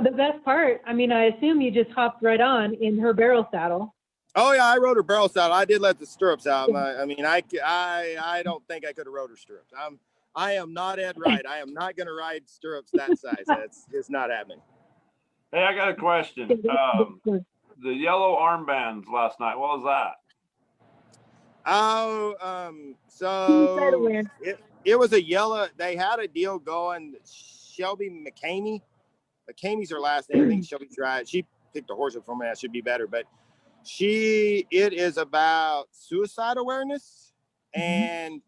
The best part, I mean, I assume you just hopped right on in her barrel saddle. Oh yeah, I rode her barrel saddle. I did let the stirrups out. I don't think I could have rode her stirrups. I am not Ed Wright. I am not going to ride stirrups that size. It's not happening. Hey, I got a question. The yellow armbands last night, what was that? Oh, so it was a yellow. They had a deal going. Shelby McCamey. McCamey's her last name. I think Shelby's right. She picked a horse up for me. That should be better, but it is about suicide awareness, and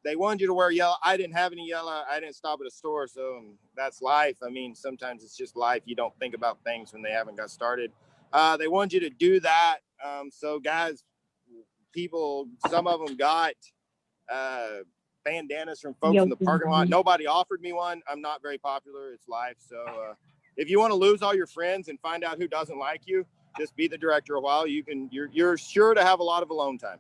they wanted you to wear yellow. I didn't have any yellow. I didn't stop at a store, so that's life. I mean, sometimes it's just life. You don't think about things when they haven't got started. They wanted you to do that. So guys, people, some of them got bandanas from folks in the parking lot. Nobody offered me one. I'm not very popular. It's life. So if you want to lose all your friends and find out who doesn't like you, just be the director a while. You're sure to have a lot of alone time.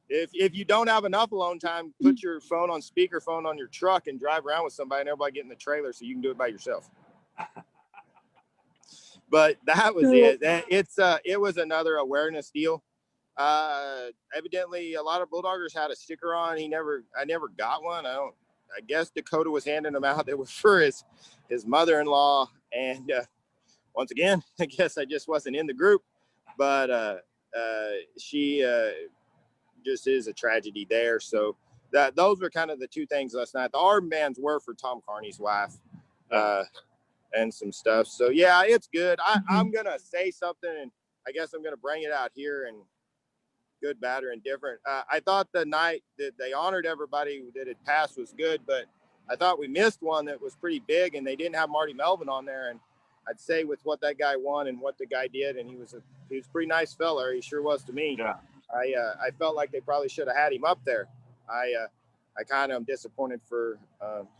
If you don't have enough alone time, put your phone on speakerphone on your truck and drive around with somebody and everybody get in the trailer so you can do it by yourself. But that was it. It was another awareness deal. Evidently a lot of bulldoggers had a sticker on. I never got one. I guess Dakota was handing them out. They were for his mother-in-law. And once again, I guess I just wasn't in the group, but she just is a tragedy there. So those were kind of the two things last night. The armbands were for Tom Carney's wife, and some stuff. So yeah, it's good. I'm going to say something, and I guess I'm going to bring it out here, and good, bad, or indifferent. I thought the night that they honored everybody that had passed was good, but I thought we missed one that was pretty big, and they didn't have Marty Melvin on there. And I'd say with what that guy won and what the guy did, and he was a pretty nice fella. He sure was to me. Yeah. I felt like they probably should have had him up there. I kind of am disappointed for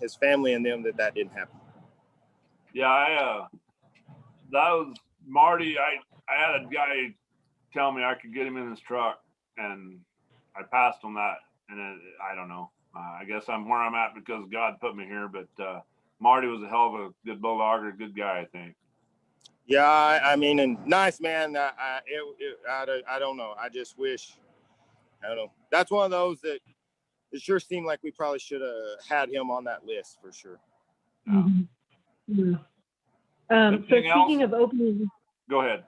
his family and them that didn't happen. Yeah, that was Marty. I had a guy tell me I could get him in his truck, and I passed on that. And I don't know. I guess I'm where I'm at because God put me here. But Marty was a hell of a good bulldogger, good guy, I think. Yeah, I mean, and nice man. I don't know. I just wish. I don't know. That's one of those that it sure seemed like we probably should have had him on that list for sure. Yeah. Mm-hmm. So speaking of opening, go ahead.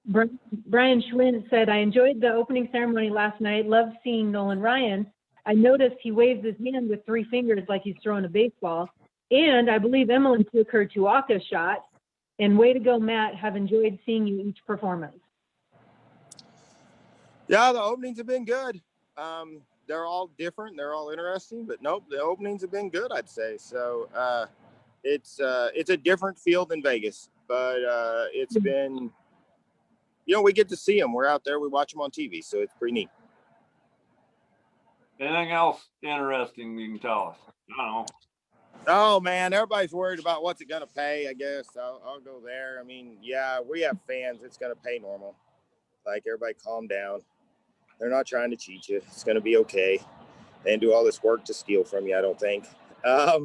Brian Schwinn said, I enjoyed the opening ceremony last night. Loved seeing Nolan Ryan. I noticed he waves his hand with 3 fingers like he's throwing a baseball. And I believe Emily took her Tuaca shot. And way to go, Matt. Have enjoyed seeing you each performance. Yeah, the openings have been good. They're all different. They're all interesting. But nope, the openings have been good, I'd say. So it's a different field than Vegas. But it's been, we get to see them. We're out there. We watch them on TV. So it's pretty neat. Anything else interesting you can tell us? I don't know. Oh man, everybody's worried about what's it gonna pay. I guess I'll go there. I mean, yeah, we have fans. It's gonna pay normal. Like, everybody, calm down. They're not trying to cheat you. It's gonna be okay. They didn't do all this work to steal from you, I don't think. I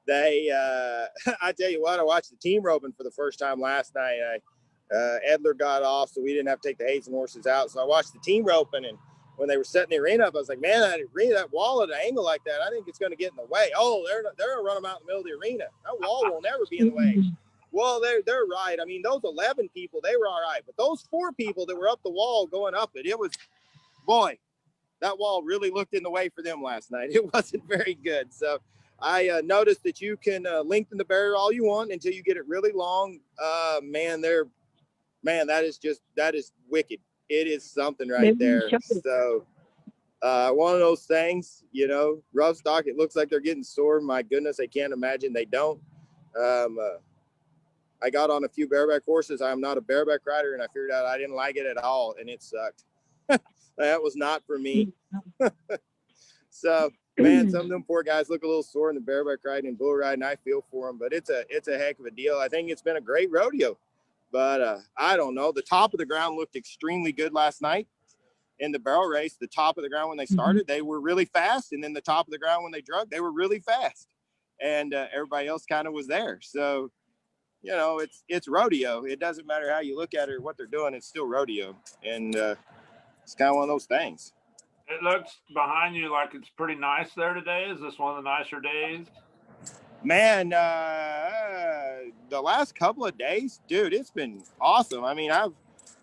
tell you what, I watched the team roping for the first time last night. Edler got off, so we didn't have to take the Hazen horses out. So I watched the team roping, and when they were setting the arena up, I was like, man, that wall at an angle like that, I think it's going to get in the way. Oh, they're going to run them out in the middle of the arena. That wall will never be in the way. Well, they're right. I mean, those 11 people, they were all right. But those 4 people that were up the wall going up it, it was, boy, that wall really looked in the way for them last night. It wasn't very good. So I noticed that you can lengthen the barrier all you want until you get it really long. Man, that is wicked. It is something right there. So one of those things, rough stock, it looks like they're getting sore. My goodness, I can't imagine they don't. I got on a few bareback horses. I'm not a bareback rider, and I figured out I didn't like it at all, and it sucked. That was not for me. So, man, some of them poor guys look a little sore in the bareback riding and bull riding. I feel for them, but it's a heck of a deal. I think it's been a great rodeo, but I don't know. The top of the ground looked extremely good last night in the barrel race. The top of the ground when they started, they were really fast, and then the top of the ground when they drug, they were really fast, and everybody else kind of was there. So, it's rodeo. It doesn't matter how you look at it or what they're doing. It's still rodeo. And it's kind of one of those things. It looks behind you like it's pretty nice there today. Is this one of the nicer days? Man, the last couple of days, dude, it's been awesome. I mean, I've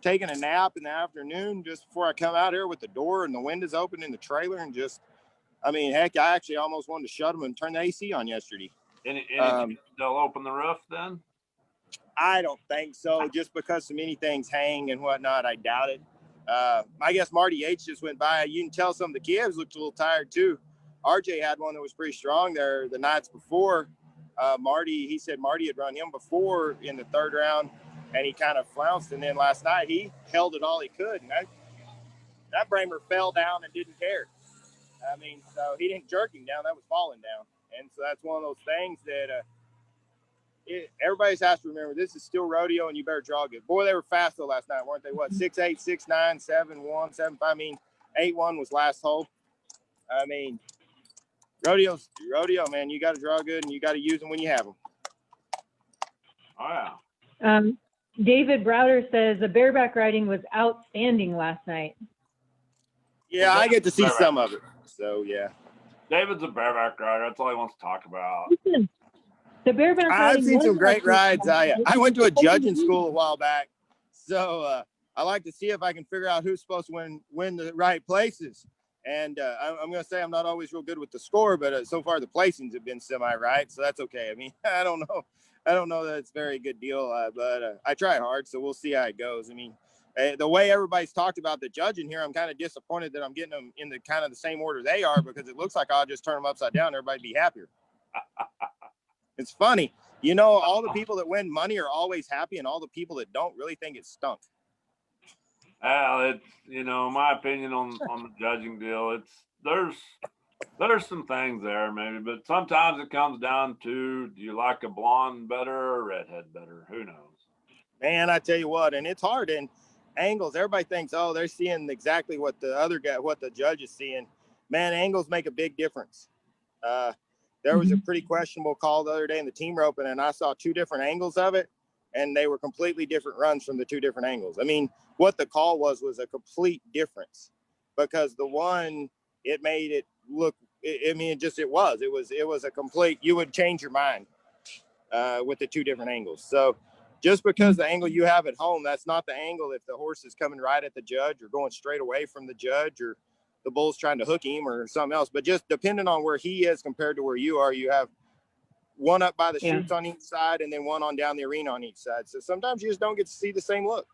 taken a nap in the afternoon just before I come out here with the door and the windows open in the trailer, and heck, I actually almost wanted to shut them and turn the AC on yesterday. Any they'll open the roof then? I don't think so. Just because so many things hang and whatnot, I doubt it. I guess Marty H just went by. You can tell some of the kids looked a little tired too. RJ had one that was pretty strong there the nights before. He said Marty had run him before in the third round, and he kind of flounced. And then last night he held it all he could, and that Bramer fell down and didn't care. So he didn't jerk him down. That was falling down. And so that's one of those things that everybody has to remember. This is still rodeo, and you better draw good. Boy, they were fast though last night, weren't they? What, 6'8", 6'9", 7'1", 7'5". 8'1" was last hole. Rodeo, man. You got to draw good, and you got to use them when you have them. Oh yeah. David Browder says the bareback riding was outstanding last night. Yeah, I get to see some of it. So yeah. David's a bareback rider. That's all he wants to talk about. Listen, the bareback I've seen some great rides. I went to a judging school a while back, so I like to see if I can figure out who's supposed to win the right places. And I'm going to say I'm not always real good with the score, but so far the placings have been semi-right, so that's okay. I don't know that it's a very good deal, but I try hard, so we'll see how it goes. The way everybody's talked about the judging here, I'm kind of disappointed that I'm getting them in the kind of the same order they are, because it looks like I'll just turn them upside down. Everybody'd be happier. It's funny. All the people that win money are always happy, and all the people that don't really think it stunk. Well, it's, my opinion on the judging deal, there's some things there maybe, but sometimes it comes down to, do you like a blonde better or a redhead better? Who knows? Man, I tell you what, and it's hard. And angles, everybody thinks, oh, they're seeing exactly what the judge is seeing. Man, angles make a big difference. There was a pretty questionable call the other day in the team roping, and I saw two different angles of it, and they were completely different runs from the two different angles. What the call was a complete difference, because the one, it made it look, it was a complete, you would change your mind with the two different angles. So just because the angle you have at home, that's not the angle if the horse is coming right at the judge or going straight away from the judge, or the bull's trying to hook him or something else. But just depending on where he is compared to where you are, you have one up by the chutes on each side, and then one on down the arena on each side. So sometimes you just don't get to see the same look.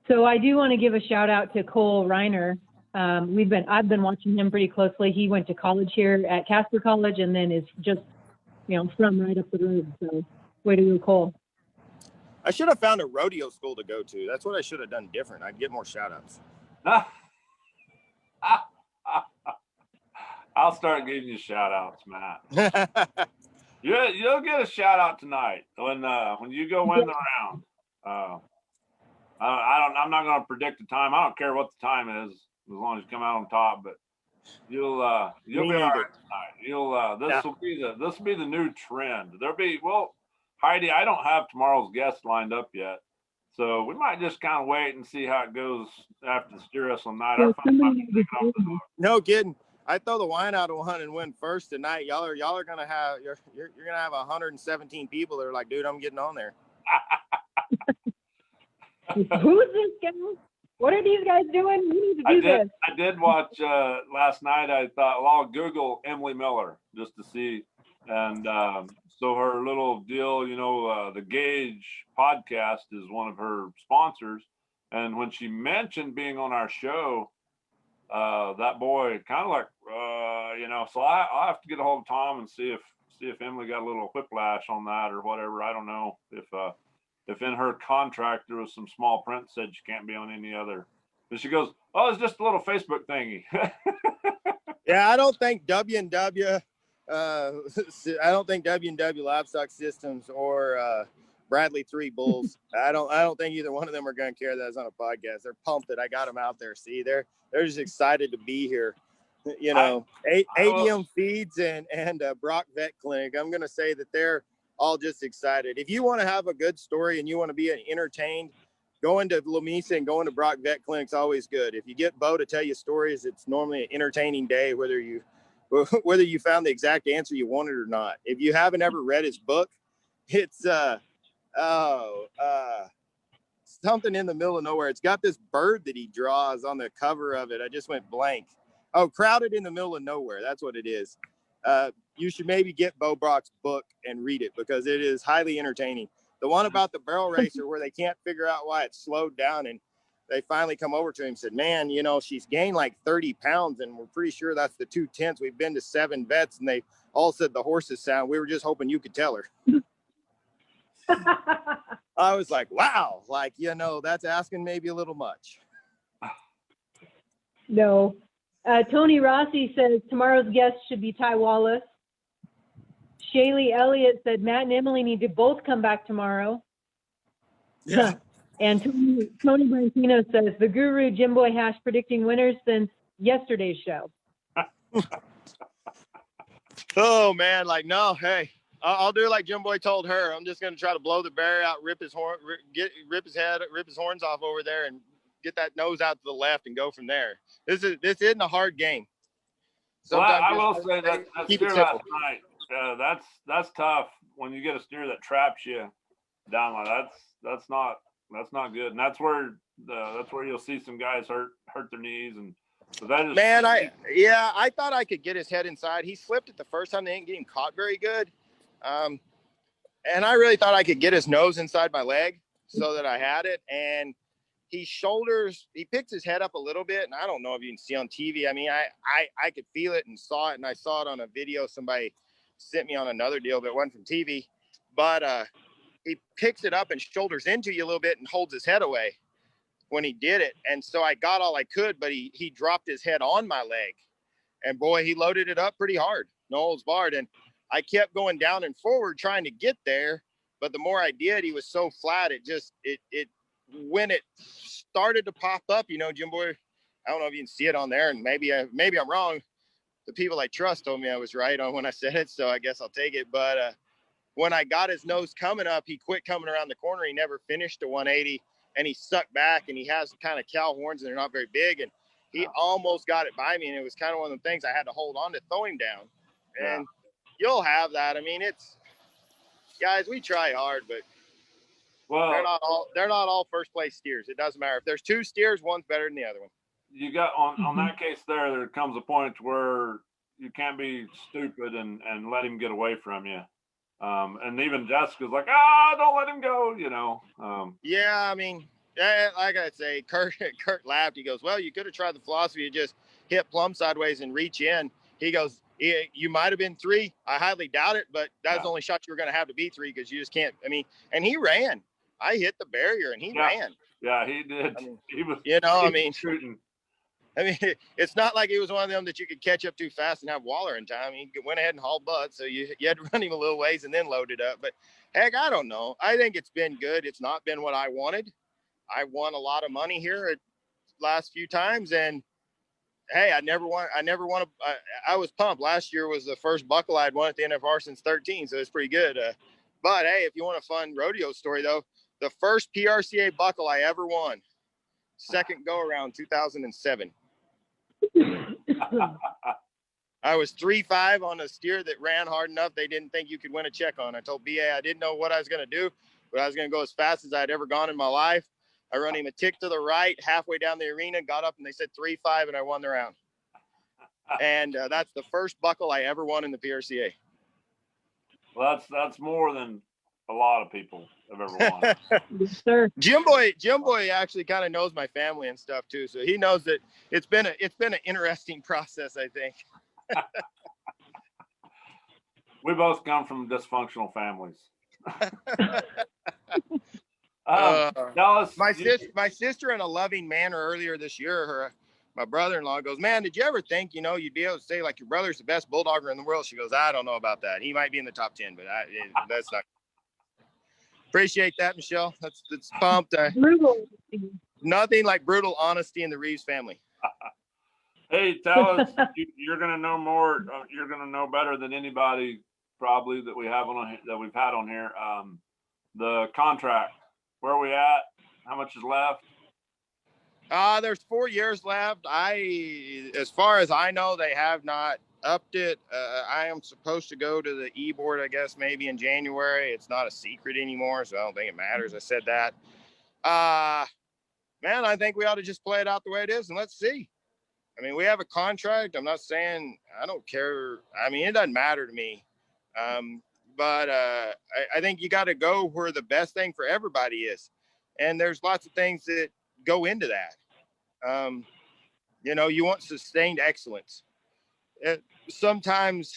So I do want to give a shout out to Cole Reiner. I've been watching him pretty closely. He went to college here at Casper College, and then is just, from right up the road. So way to go, Cole. I should have found a rodeo school to go to. That's what I should have done different. I'd get more shout outs. I'll start giving you shout outs, Matt. You'll get a shout out tonight when you go win the round. I'm not going to predict the time. I don't care what the time is, as long as you come out on top. But you'll be all right tonight. This will be the new trend. Heidi, I don't have tomorrow's guest lined up yet, so we might just kind of wait and see how it goes after the steer wrestle night. No kidding. I throw the wine out of one and win first tonight. Y'all are gonna have you're gonna have 117 people that are like, dude, I'm getting on there. Who's this guy? what are these guys doing? We need to do this. I did watch last night. I thought, well, I'll Google Emily Miller just to see. And so her little deal, the Gauge podcast is one of her sponsors. And when she mentioned being on our show, that boy kind of like, so I'll have to get a hold of Tom and see if Emily got a little whiplash on that or whatever. I don't know if in her contract there was some small print said she can't be on any other. But she goes, oh, it's just a little Facebook thingy. Yeah, I don't think W&W Livestock Systems or Bradley 3 Bulls. I don't think either one of them are going to care that it's on a podcast. They're pumped that I got them out there. See, they're just excited to be here. ADM Feeds and Brock Vet Clinic. I'm going to say that they're all just excited. If you want to have a good story and you want to be entertained, going to Lamesa and going to Brock Vet Clinic's always good. If you get Bo to tell you stories, it's normally an entertaining day, whether you found the exact answer you wanted or not. If you haven't ever read his book, it's something in the middle of nowhere. It's got this bird that he draws on the cover of it. I just went blank. Oh, Crowded in the Middle of Nowhere. That's what it is. You should maybe get Bo Brock's book and read it because it is highly entertaining. The one about the barrel racer where they can't figure out why it slowed down, and they finally come over to him and said, man, she's gained like 30 pounds and we're pretty sure that's the 2/10. We've been to 7 vets and they all said the horses sound. We were just hoping you could tell her. I was like, wow, that's asking maybe a little much. No. Tony Rossi says tomorrow's guest should be Ty Wallace. Shaylee Elliott said Matt and Emily need to both come back tomorrow. Yeah. And Tony Brantino says the Guru Jim Boy Hash predicting winners since yesterday's show. Oh man, no, hey, I'll do like Jim Boy told her. I'm just gonna try to blow the bear out, rip his horn, rip his head, rip his horns off over there, and get that nose out to the left and go from there. This isn't a hard game. Sometimes I will say that steer last night, that's tough when you get a steer that traps you down like that's not good, and that's where you'll see some guys hurt their knees. And so that is, man, I thought I could get his head inside. He slipped it the first time. They didn't get him caught very good, and I really thought I could get his nose inside my leg so that I had it. And he picks his head up a little bit, and I don't know if you can see on TV. I mean, I could feel it and saw it, and I saw it on a video somebody sent me on another deal that wasn't from TV, but he picks it up and shoulders into you a little bit and holds his head away when he did it. And so I got all I could, but he dropped his head on my leg, and boy, he loaded it up pretty hard, no holds barred. And I kept going down and forward trying to get there, but the more I did, he was so flat. It when it started to pop up, Jim Boy, I don't know if you can see it on there, and maybe I'm wrong. The people I trust told me I was right on when I said it, so I guess I'll take it. But when I got his nose coming up, he quit coming around the corner. He never finished to 180, and he sucked back, and he has kind of cow horns, and they're not very big, and he almost got it by me, and it was kind of one of the things I had to hold on to throw him down. And you'll have that. I mean, it's guys, we try hard, but they're not all first place steers. It doesn't matter if there's 2 steers, one's better than the other one. You got on that case there comes a point where you can't be stupid and let him get away from you. And even Jessica's like, don't let him go, Yeah, I mean, like I say, Kurt laughed. He goes, well, you could have tried the philosophy of just hit plumb sideways and reach in. He goes, you might have been 3. I highly doubt it, but that's the only shot you were going to have to be 3 because you just can't. I mean, and he ran. I hit the barrier and he ran. Yeah, he did. I mean, he was shooting. I mean, it's not like he was one of them that you could catch up too fast and have Waller in time. He went ahead and hauled butt, so you had to run him a little ways and then load it up. But heck, I don't know. I think it's been good. It's not been what I wanted. I won a lot of money here at last few times, and hey, I never want to. I was pumped. Last year was the first buckle I'd won at the NFR since 13, so it's pretty good. But hey, if you want a fun rodeo story though, the first PRCA buckle I ever won, second go around 2007. I was 3-5 on a steer that ran hard enough they didn't think you could win a check on. I told BA I didn't know what I was going to do, but I was going to go as fast as I'd ever gone in my life. I run him a tick to the right, halfway down the arena, got up, and they said 3-5, and I won the round. And that's the first buckle I ever won in the PRCA. Well, that's more than a lot of people have ever won. Yes, sir. Jim Boy actually kind of knows my family and stuff too, so he knows that it's been an interesting process, I think. We both come from dysfunctional families. Dallas, my sister, in a loving manner, earlier this year, my brother-in-law goes, "Man, did you ever think, you'd be able to say like your brother's the best bulldogger in the world?" She goes, "I don't know about that. He might be in the top 10, but that's not." Appreciate that, Michelle. That's pumped. Brutal. Nothing like brutal honesty in the Reeves family. Hey, tell us, you're going to know more. You're going to know better than anybody probably that we've had on here. The contract, where are we at? How much is left? There's 4 years left. As far as I know, they have not upped it. I am supposed to go to the e-board, I guess, maybe in January. It's not a secret anymore, so I don't think it matters. I said that. Man, I think we ought to just play it out the way it is, and let's see. I mean, we have a contract. I'm not saying I don't care. I mean, it doesn't matter to me. But I think you got to go where the best thing for everybody is. And there's lots of things that go into that. You want sustained excellence. Sometimes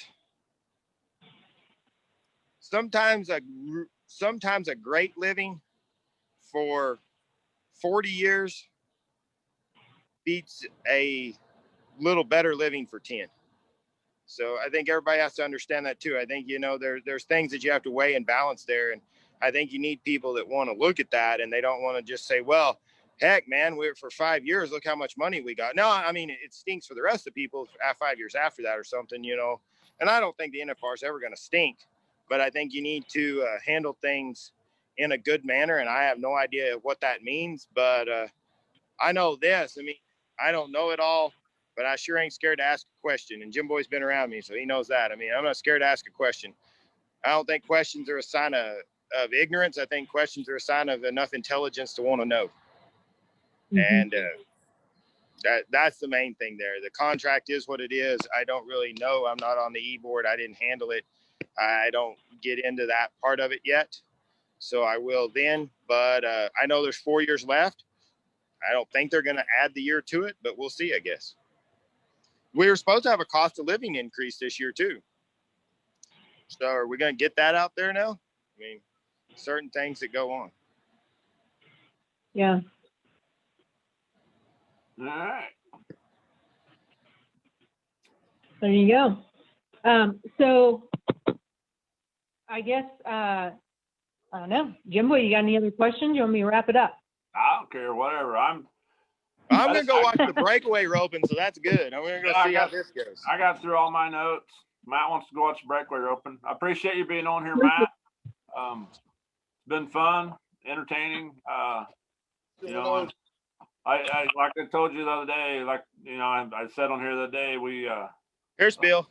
a great living for 40 years beats a little better living for 10. So I think everybody has to understand that too. I think, there's things that you have to weigh and balance there. And I think you need people that want to look at that, and they don't want to just say, well, heck, man, for 5 years, look how much money we got. No, I mean, it stinks for the rest of the people 5 years after that or something, and I don't think the NFR is ever going to stink, but I think you need to handle things in a good manner. And I have no idea what that means, but I know this. I mean, I don't know it all, but I sure ain't scared to ask a question. And Jim Boy's been around me, so he knows that. I mean, I'm not scared to ask a question. I don't think questions are a sign of ignorance. I think questions are a sign of enough intelligence to want to know. Mm-hmm. And that's the main thing there. The contract is what it is. I don't really know. I'm not on the e-board. I didn't handle it. I don't get into that part of it yet. So I will then. But I know there's 4 years left. I don't think they're going to add the year to it, but we'll see, I guess. We were supposed to have a cost of living increase this year too. So are we going to get that out there now? I mean, certain things that go on. Yeah. All right. There you go. So I guess, I don't know. Jimbo, you got any other questions? You want me to wrap it up? I don't care, whatever. I'm going to go watch the breakaway roping, so that's good. I'm going to go see how this goes. I got through all my notes. Matt wants to go watch the breakaway roping. I appreciate you being on here, Matt. It's been fun, entertaining. I like I told you the other day, I said on here the other day, here's Bill.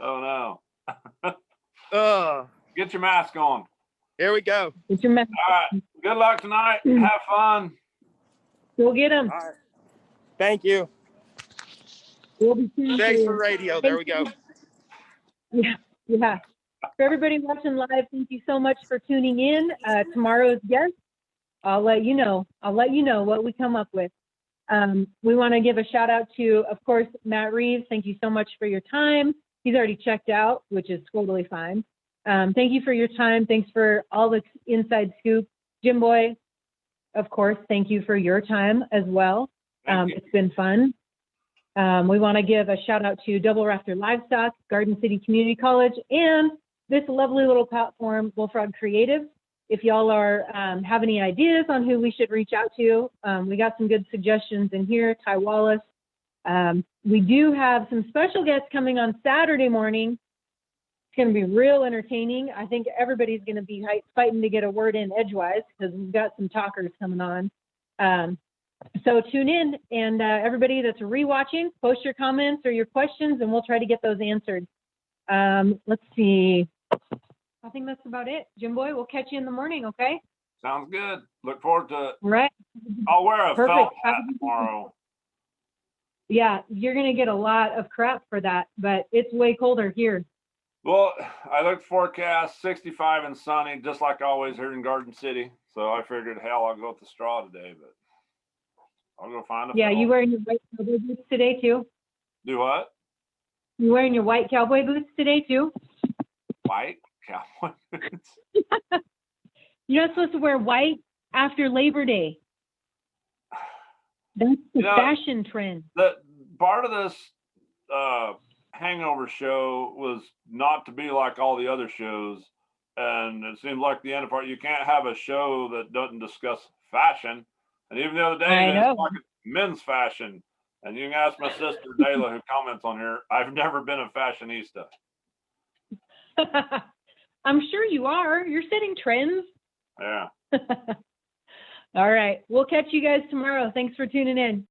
Oh no. Get your mask on. Here we go. Get your mask. All right. Good luck tonight. Have fun. We'll get them. All right. Thank you. We'll be tuned. Thanks for radio. There we go. Yeah. For everybody watching live, thank you so much for tuning in. Tomorrow's guest, I'll let you know what we come up with. We want to give a shout out to, of course, Matt Reeves. Thank you so much for your time. He's already checked out, which is totally fine. Thank you for your time. Thanks for all the inside scoop. Jim Boy, of course, thank you for your time as well. It's been fun. We want to give a shout out to Double Rafter Livestock, Garden City Community College, and this lovely little platform, Bullfrog Creative. If y'all are have any ideas on who we should reach out to, we got some good suggestions in here. Ty Wallace. We do have some special guests coming on Saturday morning. It's going to be real entertaining. I think everybody's going to be fighting to get a word in edgewise because we've got some talkers coming on. So tune in, and everybody that's rewatching, post your comments or your questions, and we'll try to get those answered. Let's see. I think that's about it. Jim Boy, we'll catch you in the morning, okay? Sounds good. Look forward to it. All right. I'll wear a Perfect. felt hat tomorrow. Yeah, you're going to get a lot of crap for that, but it's way colder here. Well, I looked forecast 65 and sunny, just like always here in Garden City. So I figured, hell, I'll go with the straw today, but I'll go find a Yeah, felt. you wearing your white cowboy boots today too? Do what? You wearing your white cowboy boots today too? White cowboy boots? You're not supposed to wear white after Labor Day. That's the fashion trend. The part of this hangover show was not to be like all the other shows, and it seems like the end part, you can't have a show that doesn't discuss fashion. And even the other day, it's like men's fashion. And you can ask my sister Dayla, who comments on here. I've never been a fashionista. I'm sure you are. You're setting trends. Yeah. All right. We'll catch you guys tomorrow. Thanks for tuning in.